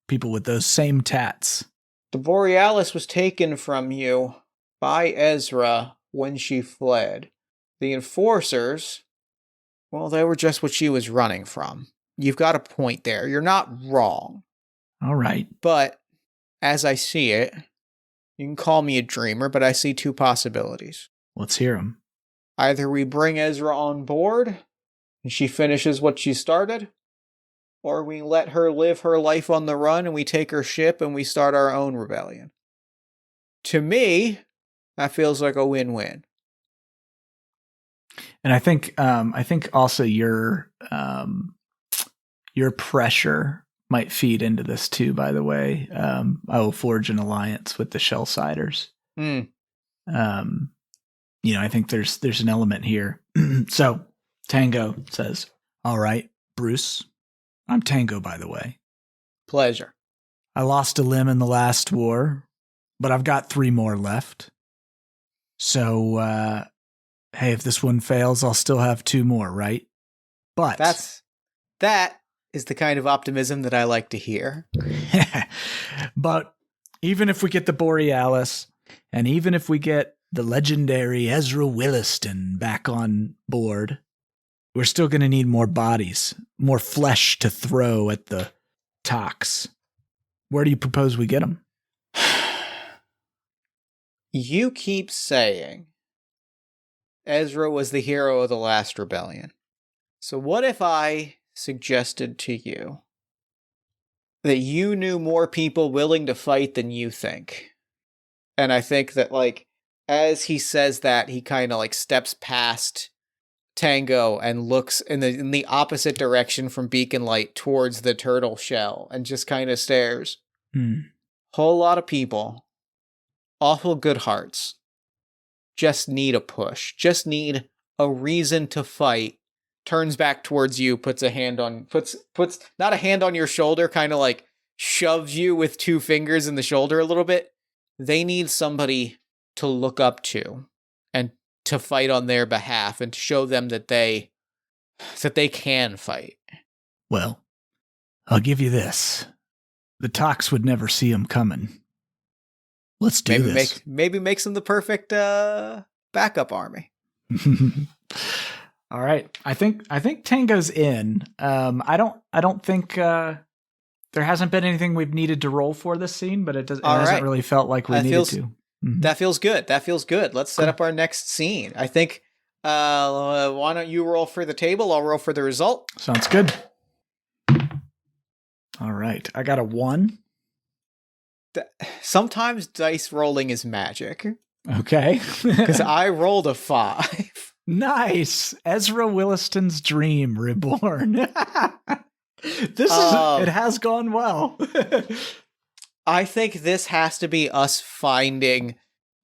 People with those same tats. The Borealis was taken from you by Ezra when she fled. The Enforcers, well, they were just what she was running from. You've got a point there. You're not wrong. All right. But as I see it, you can call me a dreamer, but I see two possibilities. Let's hear them. Either we bring Ezra on board and she finishes what she started, or we let her live her life on the run and we take her ship and we start our own rebellion. To me, that feels like a win-win. And I think also your pressure might feed into this too, by the way. I will forge an alliance with the Shellsiders. I think there's an element here. So Tango says, all right, Bruce, I'm Tango, by the way. Pleasure. I lost a limb in the last war, but I've got 3 more left. So, hey, if this one fails, I'll still have 2 more, right? But that is the kind of optimism that I like to hear. But even if we get the Borealis, and even if we get the legendary Ezra Williston back on board, we're still going to need more bodies, more flesh to throw at the Tox. Where do you propose we get them? You keep saying Ezra was the hero of the last rebellion. So what if I suggested to you that you knew more people willing to fight than you think? And I think that, as he says that, he kind of, steps past Tango and looks in the opposite direction from Beacon Light towards the turtle shell and just kind of stares. Whole lot of people, awful good hearts, just need a push, just need a reason to fight. Turns back towards you, puts not a hand on your shoulder, kind of shoves you with 2 fingers in the shoulder a little bit. They need somebody to look up to and to fight on their behalf and to show them that they can fight. Well, I'll give you this. The Tox would never see him coming. Let's do this. Maybe makes them the perfect backup army. All right. I think Tango's in. I don't think there hasn't been anything we've needed to roll for this scene, but it hasn't really felt like we needed to. Mm-hmm. That feels good. Let's set up our next scene. I think, why don't you roll for the table? I'll roll for the result. Sounds good. All right. I got a 1. Sometimes dice rolling is magic. Okay. Because I rolled a 5. Nice. Ezra Williston's dream reborn. It has gone well. I think this has to be us finding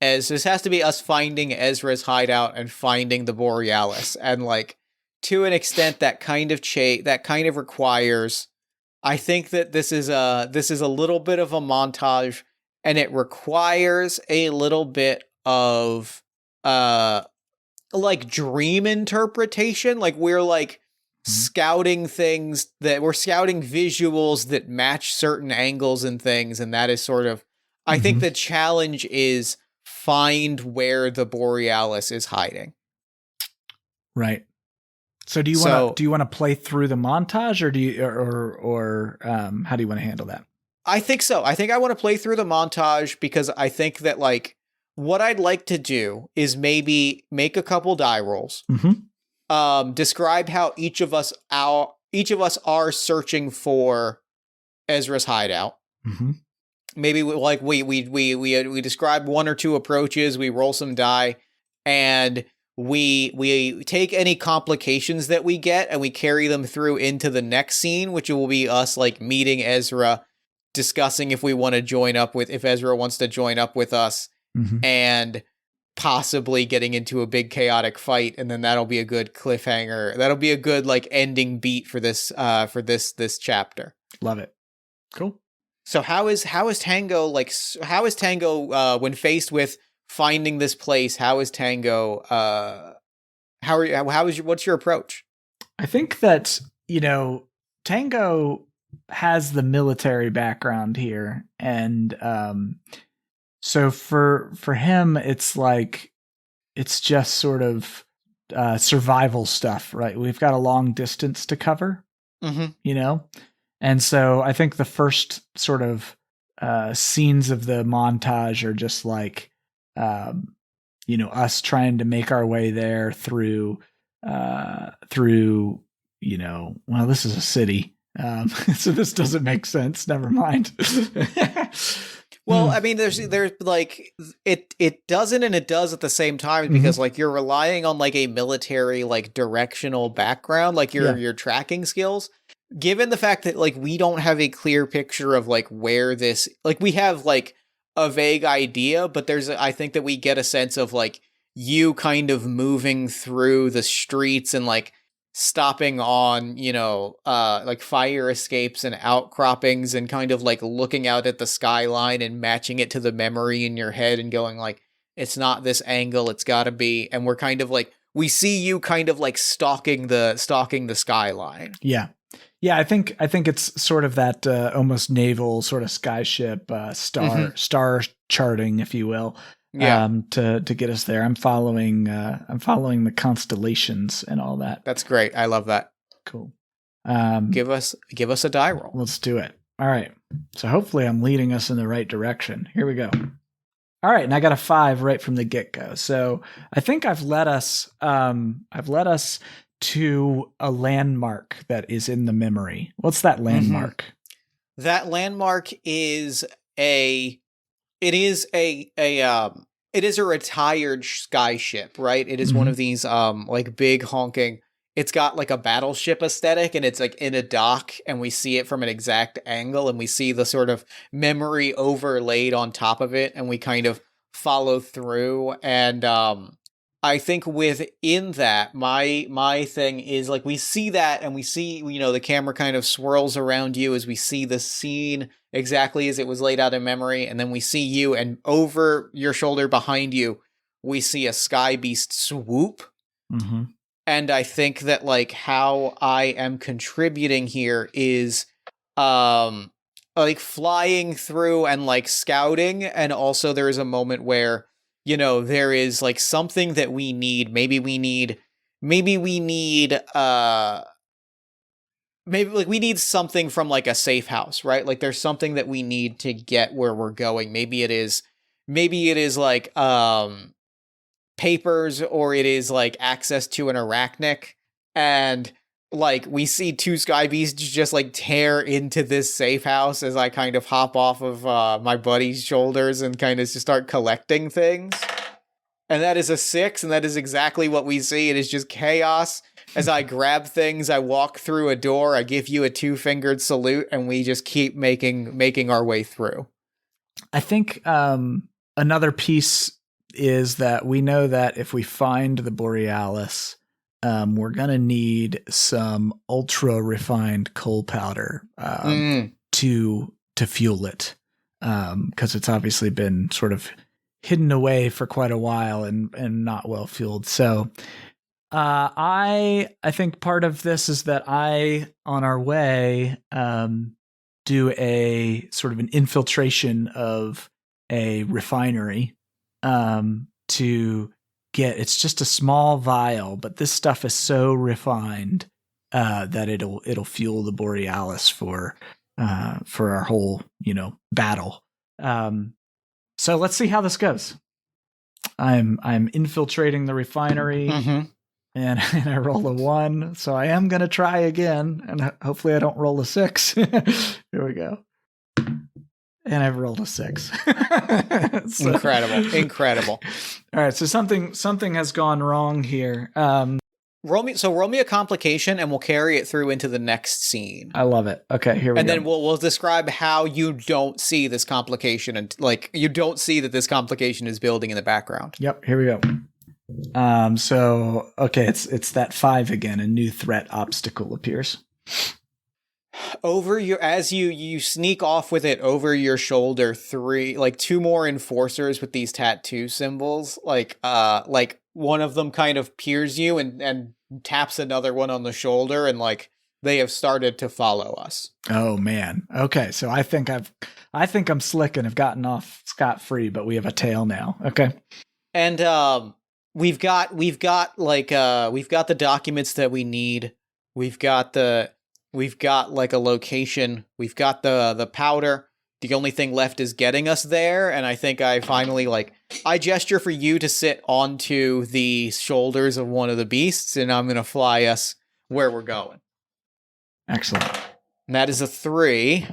Ezra's hideout and finding the Borealis. And to an extent that kind of requires, I think that this is a little bit of a montage, and it requires a little bit of dream interpretation. We're scouting things that we're scouting visuals that match certain angles and things. And that is sort of, I think the challenge is find where the Borealis is hiding. Right. So do you want to play through the montage, or do you, or how do you want to handle that? I think so. I think I want to play through the montage because I think that like what I'd like to do is maybe make a couple die rolls. Describe how each of us are searching for Ezra's hideout. Maybe we describe one or two approaches. We roll some die, and we take any complications that we get and we carry them through into the next scene, which will be us like meeting Ezra, discussing if Ezra wants to join up with us, and possibly getting into a big chaotic fight, and then that'll be a good cliffhanger. That'll be a good like ending beat for this chapter. Love it. Cool. So how is Tango when faced with finding this place? How is Tango? What's your approach? I think that Tango has the military background here, and so for him, it's like it's just sort of survival stuff, right? We've got a long distance to cover, and so I think the first sort of scenes of the montage are just like us trying to make our way there through this is a city. So this doesn't make sense. Never mind. Well, I mean, there's like it doesn't and it does at the same time because like you're relying on like a military like directional background, like your tracking skills. Given the fact that like we don't have a clear picture of like where this, like we have like a vague idea, but I think that we get a sense of like you kind of moving through the streets and like stopping on, like fire escapes and outcroppings and kind of like looking out at the skyline and matching it to the memory in your head and going like, it's not this angle, it's gotta be. And we're kind of like, we see you kind of like stalking the skyline. Yeah. Yeah, I think it's sort of that almost naval sort of skyship star charting, if you will. To get us there. I'm following the constellations and all that. That's great. I love that. Cool. Give us a die roll. Let's do it. All right. So hopefully I'm leading us in the right direction. Here we go. All right, and I got a 5 right from the get-go. So I think I've led us to a landmark that is in the memory. What's that landmark? That landmark is a retired skyship, right? It is one of these like big honking. It's got like a battleship aesthetic, and it's like in a dock, and we see it from an exact angle, and we see the sort of memory overlaid on top of it, and we kind of follow through. And I think within that, my thing is like we see that, and we see the camera kind of swirls around you as we see the scene exactly as it was laid out in memory, and then we see you, and over your shoulder behind you, we see a sky beast swoop. And I think that like how I am contributing here is like flying through and like scouting, and also there is a moment where there is like something that we need. Maybe we need something from like a safe house, right? Like there's something that we need to get where we're going. Maybe it is like papers, or it is like access to an arachnic, and like we see two sky beasts just like tear into this safe house as I kind of hop off of my buddy's shoulders and kind of just start collecting things. And that is a 6, and that is exactly what we see. It is just chaos. As I grab things, I walk through a door, I give you a 2-fingered salute, and we just keep making our way through. I think another piece is that we know that if we find the Borealis, we're going to need some ultra refined coal powder to fuel it, because it's obviously been sort of hidden away for quite a while and not well fueled. So I think part of this is that I, on our way, do a sort of an infiltration of a refinery to get. It's just a small vial, but this stuff is so refined that it'll fuel the Borealis for our whole battle. So let's see how this goes. I'm infiltrating the refinery. Mm-hmm. And I roll a 1, so I am going to try again, and hopefully I don't roll a 6. Here we go. And I've rolled a 6. So, incredible. All right, so something has gone wrong here. Roll me a complication, and we'll carry it through into the next scene. I love it. Okay, here we go. And then we'll describe how you don't see this complication, and you don't see that this complication is building in the background. Yep, here we go. So okay, it's that 5 again. A new threat obstacle appears. As you sneak off with it over your shoulder, 2 more enforcers with these tattoo symbols, one of them kind of peers you and taps another one on the shoulder, and they have started to follow us. Oh man. Okay, so I think I'm slick and have gotten off scot-free, but we have a tail now. Okay. And we've got the documents that we need. We've got a location. We've got the powder. The only thing left is getting us there. And I think I finally I gesture for you to sit onto the shoulders of one of the beasts, and I'm going to fly us where we're going. Excellent. And that is a 3.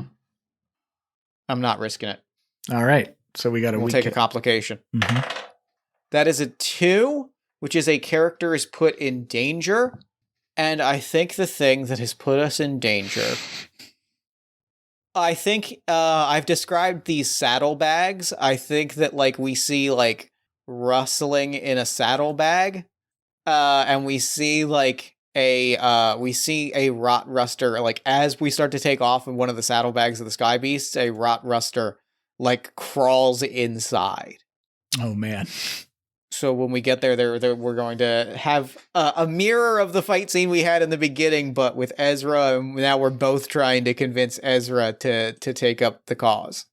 I'm not risking it. All right. So we'll take a complication. Mm-hmm. That is a 2, which is a character is put in danger. And I think the thing that has put us in danger, I think I've described these saddlebags. I think that we see rustling in a saddlebag, and we see a rot ruster. As we start to take off in one of the saddlebags of the sky beasts, a rot ruster crawls inside. Oh man. So when we get there, we're going to have a mirror of the fight scene we had in the beginning, but with Ezra, and now we're both trying to convince Ezra to take up the cause.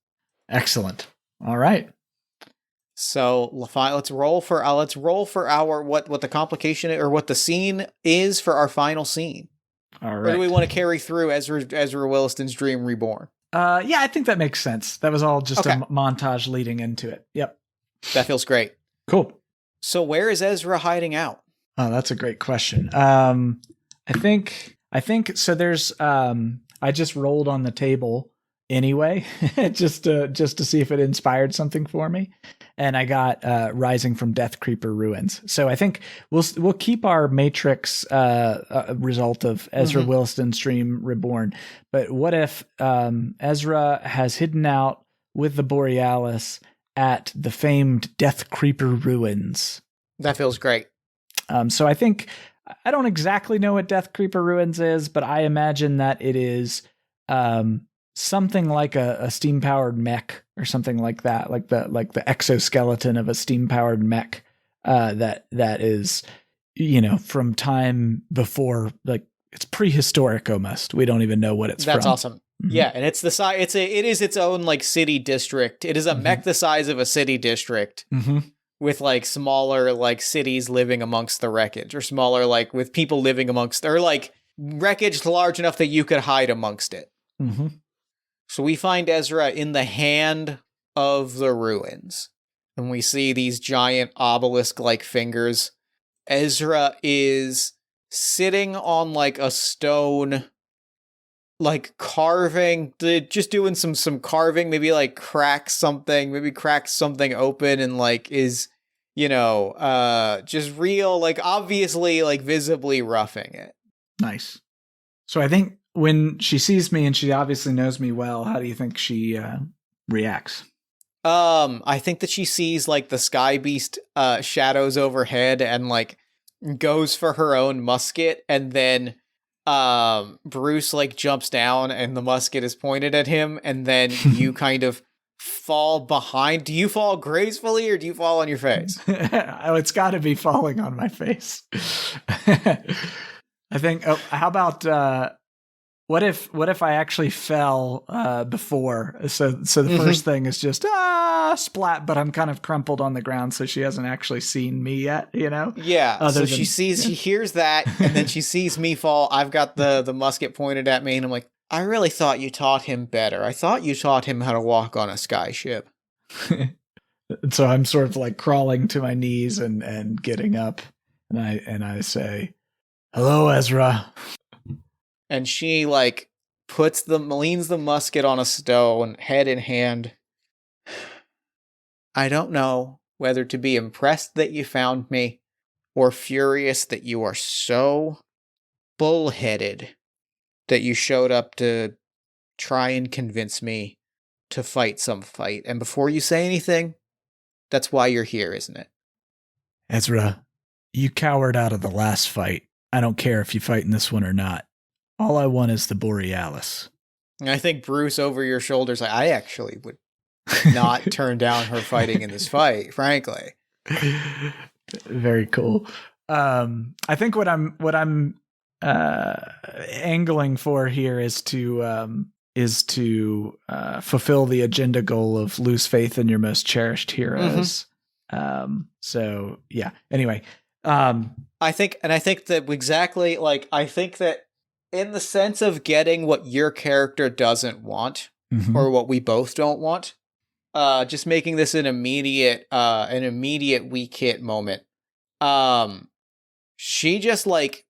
Excellent. All right. So let's roll for our what the complication or what the scene is for our final scene. All right. Or do we want to carry through Ezra Williston's Dream Reborn? Yeah, I think that makes sense. That was all just a montage leading into it. Yep. That feels great. Cool. So where is Ezra hiding out? Oh, that's a great question. I think so. There's I just rolled on the table anyway, just to see if it inspired something for me, and I got Rising from Death Creeper Ruins. So I think we'll keep our Matrix result of Ezra Williston's Dream Reborn. But what if Ezra has hidden out with the Borealis at the famed Death Creeper Ruins? That feels great. So I think, I don't exactly know what Death Creeper Ruins is, but I imagine that it is something like a steam-powered mech or something like that, like the exoskeleton of a steam-powered mech that is, from time before, it's prehistoric almost. We don't even know what it's from. That's awesome. Mm-hmm. Yeah, and it's the size. It is its own city district. It is a mech the size of a city district, with smaller cities living amongst the wreckage, or smaller with people living amongst, or wreckage large enough that you could hide amongst it. Mm-hmm. So we find Ezra in the hand of the ruins, and we see these giant obelisk-like fingers. Ezra is sitting on a stone, carving, just doing some carving, maybe crack something open, and is, just real, obviously, visibly roughing it. Nice. So I think when she sees me, and she obviously knows me well, how do you think she reacts? I think that she sees the sky beast shadows overhead, and goes for her own musket, and then Bruce jumps down and the musket is pointed at him, and then you kind of fall behind. Do you fall gracefully or do you fall on your face? Oh, it's got to be falling on my face. I think. Oh, how about what if I actually fell before? So the first thing is just splat, but I'm kind of crumpled on the ground, so she hasn't actually seen me yet. You know? Yeah. So she hears that, and then she sees me fall. I've got the musket pointed at me, and I'm like, I really thought you taught him better. I thought you taught him how to walk on a skyship. So I'm sort of like crawling to my knees and getting up, and I say, "Hello, Ezra." And she like leans the musket on a stone, head in hand. I don't know whether to be impressed that you found me or furious that you are so bullheaded that you showed up to try and convince me to fight some fight. And before you say anything, that's why you're here, isn't it? Ezra, you cowered out of the last fight. I don't care if you fight in this one or not. All I want is the Borealis. And I think Bruce over your shoulders, like, I actually would not turn down her fighting in this fight, frankly. Very cool. I think what I'm angling for here is to fulfill the agenda goal of lose faith in your most cherished heroes. So yeah. Anyway, I think that exactly, like, I think that in the sense of getting what your character doesn't want, or what we both don't want, just making this an immediate weak hit moment. She just like,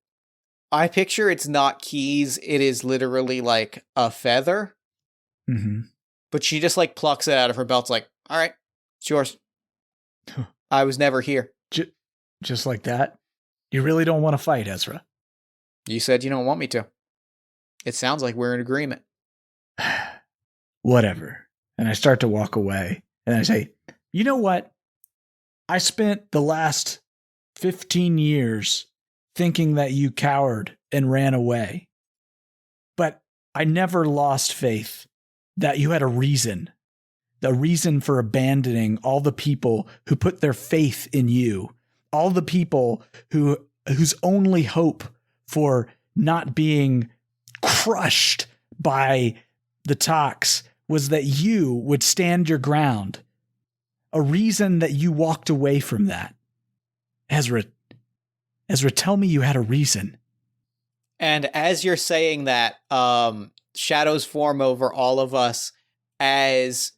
I picture it's not keys, it is literally like a feather. But she just like plucks it out of her belt, like, all right, it's yours. I was never here. Just like that? You really don't want to fight, Ezra? You said you don't want me to. It sounds like we're in agreement. Whatever. And I start to walk away. And I say, you know what? I spent the last 15 years thinking that you cowered and ran away. But I never lost faith that you had a reason for abandoning all the people who put their faith in you, all the people whose only hope for not being crushed by the Tox was that you would stand your ground. A reason that you walked away from that. Ezra, tell me you had a reason. And as you're saying that, shadows form over all of us as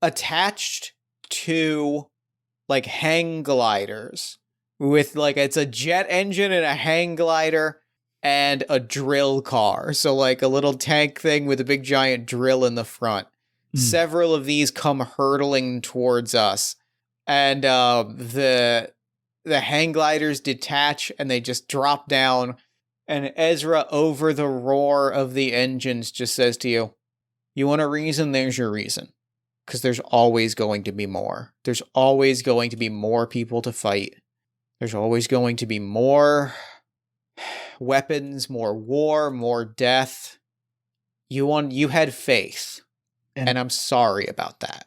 attached to like hang gliders with like, it's a jet engine and a hang glider and a drill car. So like a little tank thing with a big giant drill in the front. Several of these come hurtling towards us. And the hang gliders detach and they just drop down. And Ezra, over the roar of the engines, just says to you, you want a reason? There's your reason. Because there's always going to be more. There's always going to be more people to fight. There's always going to be more weapons, more war, more death. You had faith. And I'm sorry about that.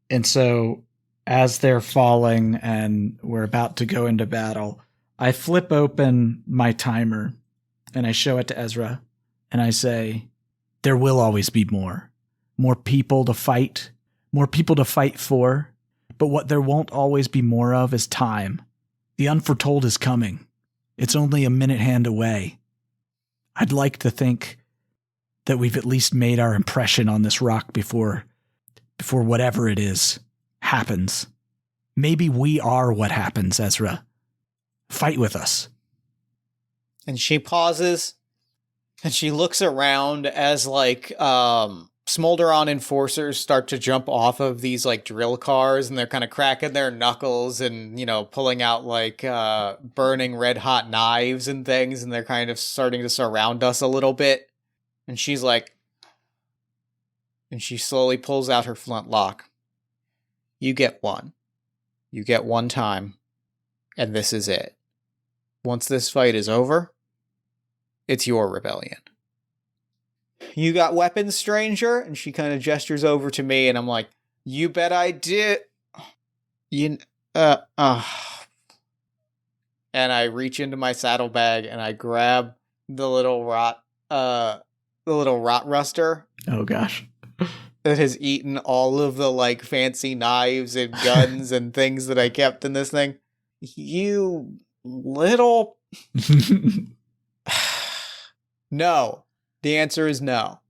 And so as they're falling and we're about to go into battle, I flip open my timer and I show it to Ezra and I say, there will always be more people to fight for. But what there won't always be more of is time. The unforetold is coming. It's only a minute hand away. I'd like to think that we've at least made our impression on this rock before whatever it is happens. Maybe we are what happens, Ezra. Fight with us. And she pauses, and she looks around as, like, Smolderon enforcers start to jump off of these, like, drill cars, and they're kind of cracking their knuckles and, you know, pulling out, like, burning red-hot knives and things, and they're kind of starting to surround us a little bit. And she's like, and she slowly pulls out her flintlock. You get one. You get one time. And this is it. Once this fight is over, it's your rebellion. You got weapons, stranger? And she kind of gestures over to me, and I'm like, you bet I did. And I reach into my saddlebag and I grab the little rot ruster. Oh gosh. That has eaten all of the like fancy knives and guns and things that I kept in this thing. You little... No. The answer is no.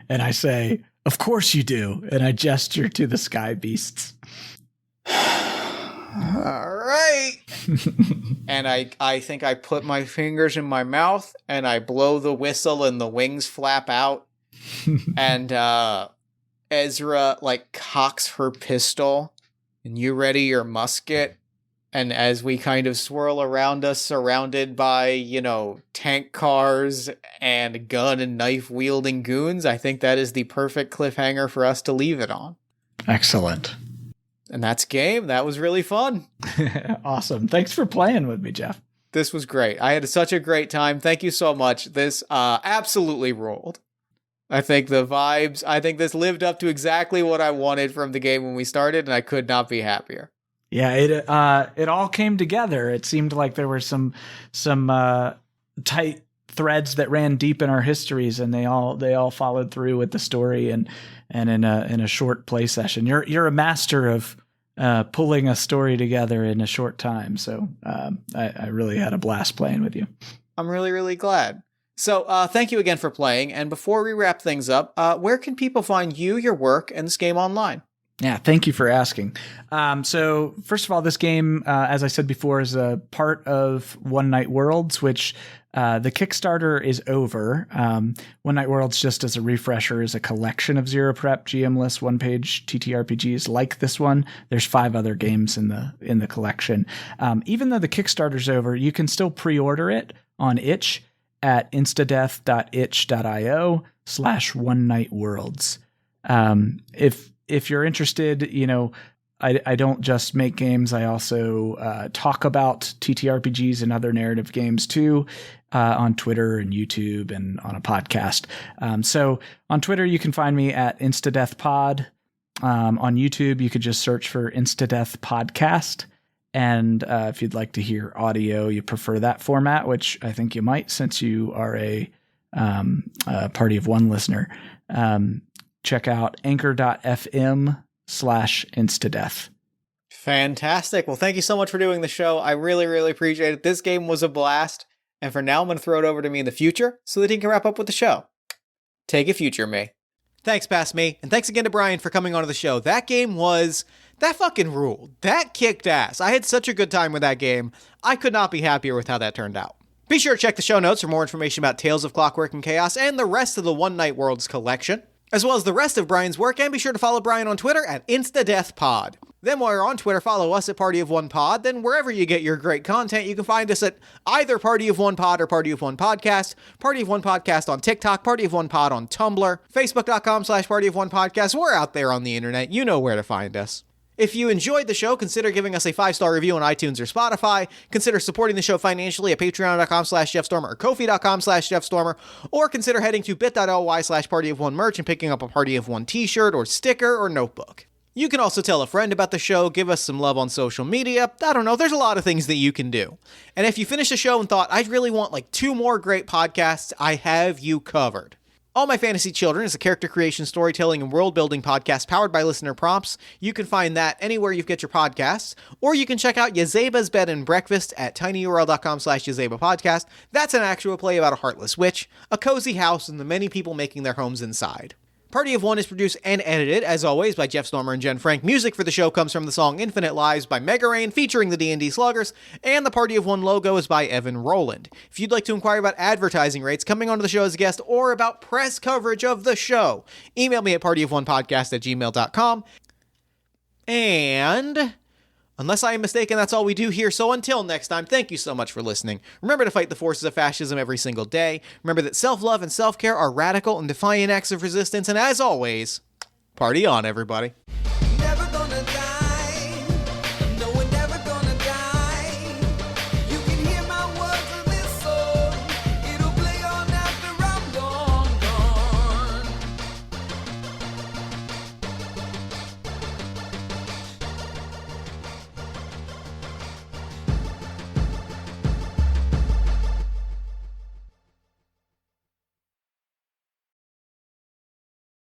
And I say, of course you do. And I gesture to the sky beasts. All right. And I think I put my fingers in my mouth and I blow the whistle and the wings flap out. And Ezra like cocks her pistol and you ready your musket. And as we kind of swirl around us, surrounded by, you know, tank cars and gun and knife wielding goons, I think that is the perfect cliffhanger for us to leave it on. Excellent. And that's game. That was really fun. Awesome. Thanks for playing with me, Jeff. This was great. I had such a great time. Thank you so much. This absolutely rolled. I think the vibes, I think this lived up to exactly what I wanted from the game when we started, and I could not be happier. Yeah, it all came together. It seemed like there were some tight threads that ran deep in our histories, and they all followed through with the story and in a short play session. You're a master of pulling a story together in a short time. So I really had a blast playing with you. I'm really, really glad. So thank you again for playing. And before we wrap things up, where can people find you, your work, and this game online? Yeah, thank you for asking. So first of all, this game, as I said before, is a part of One Night Worlds, which the Kickstarter is over. One Night Worlds, just as a refresher, is a collection of zero prep, GM-less, one-page TTRPGs like this one. There's 5 other games in the collection. Even though the Kickstarter's over, you can still pre-order it on itch at instadeath.itch.io/one-night-worlds. If you're interested, you know, I don't just make games. I also talk about TTRPGs and other narrative games too, on Twitter and YouTube and on a podcast. So on Twitter, you can find me at InstaDeathPod. On YouTube, you could just search for InstaDeath Podcast. And if you'd like to hear audio, you prefer that format, which I think you might since you are a Party of One listener. Check out anchor.fm/instadeath. Fantastic. Well, thank you so much for doing the show. I really, really appreciate it. This game was a blast. And for now, I'm going to throw it over to me in the future so that he can wrap up with the show. Take it, future me. Thanks, past me. And thanks again to Brian for coming onto the show. That fucking ruled. That kicked ass. I had such a good time with that game. I could not be happier with how that turned out. Be sure to check the show notes for more information about Tales of Clockwork and Chaos and the rest of the One Night Worlds collection, as well as the rest of Brian's work, and be sure to follow Brian on Twitter at InstaDeathPod. Then while you're on Twitter, follow us at Party of One Pod. Then wherever you get your great content, you can find us at either Party of One Pod or Party of One Podcast, Party of One Podcast on TikTok, Party of One Pod on Tumblr, Facebook.com/Party of One Podcast. We're out there on the internet. You know where to find us. If you enjoyed the show, consider giving us a 5-star review on iTunes or Spotify. Consider supporting the show financially at patreon.com/JeffStormer or Ko-fi.com/JeffStormer, or consider heading to bit.ly/Party of One merch and picking up a Party of One t-shirt or sticker or notebook. You can also tell a friend about the show, give us some love on social media. I don't know, there's a lot of things that you can do. And if you finish the show and thought, I'd really want like 2 more great podcasts, I have you covered. All My Fantasy Children is a character creation, storytelling, and world-building podcast powered by listener prompts. You can find that anywhere you get your podcasts, or you can check out Yazeba's Bed and Breakfast at tinyurl.com/YazebApodcast. That's an actual play about a heartless witch, a cozy house, and the many people making their homes inside. Party of One is produced and edited, as always, by Jeff Stormer and Jen Frank. Music for the show comes from the song Infinite Lives by Mega Rain, featuring the D&D Sluggers, and the Party of One logo is by Evan Rowland. If you'd like to inquire about advertising rates, coming onto the show as a guest, or about press coverage of the show, email me at partyofonepodcast@gmail.com. And unless I am mistaken, that's all we do here. So until next time, thank you so much for listening. Remember to fight the forces of fascism every single day. Remember that self-love and self-care are radical and defiant acts of resistance. And as always, party on, everybody.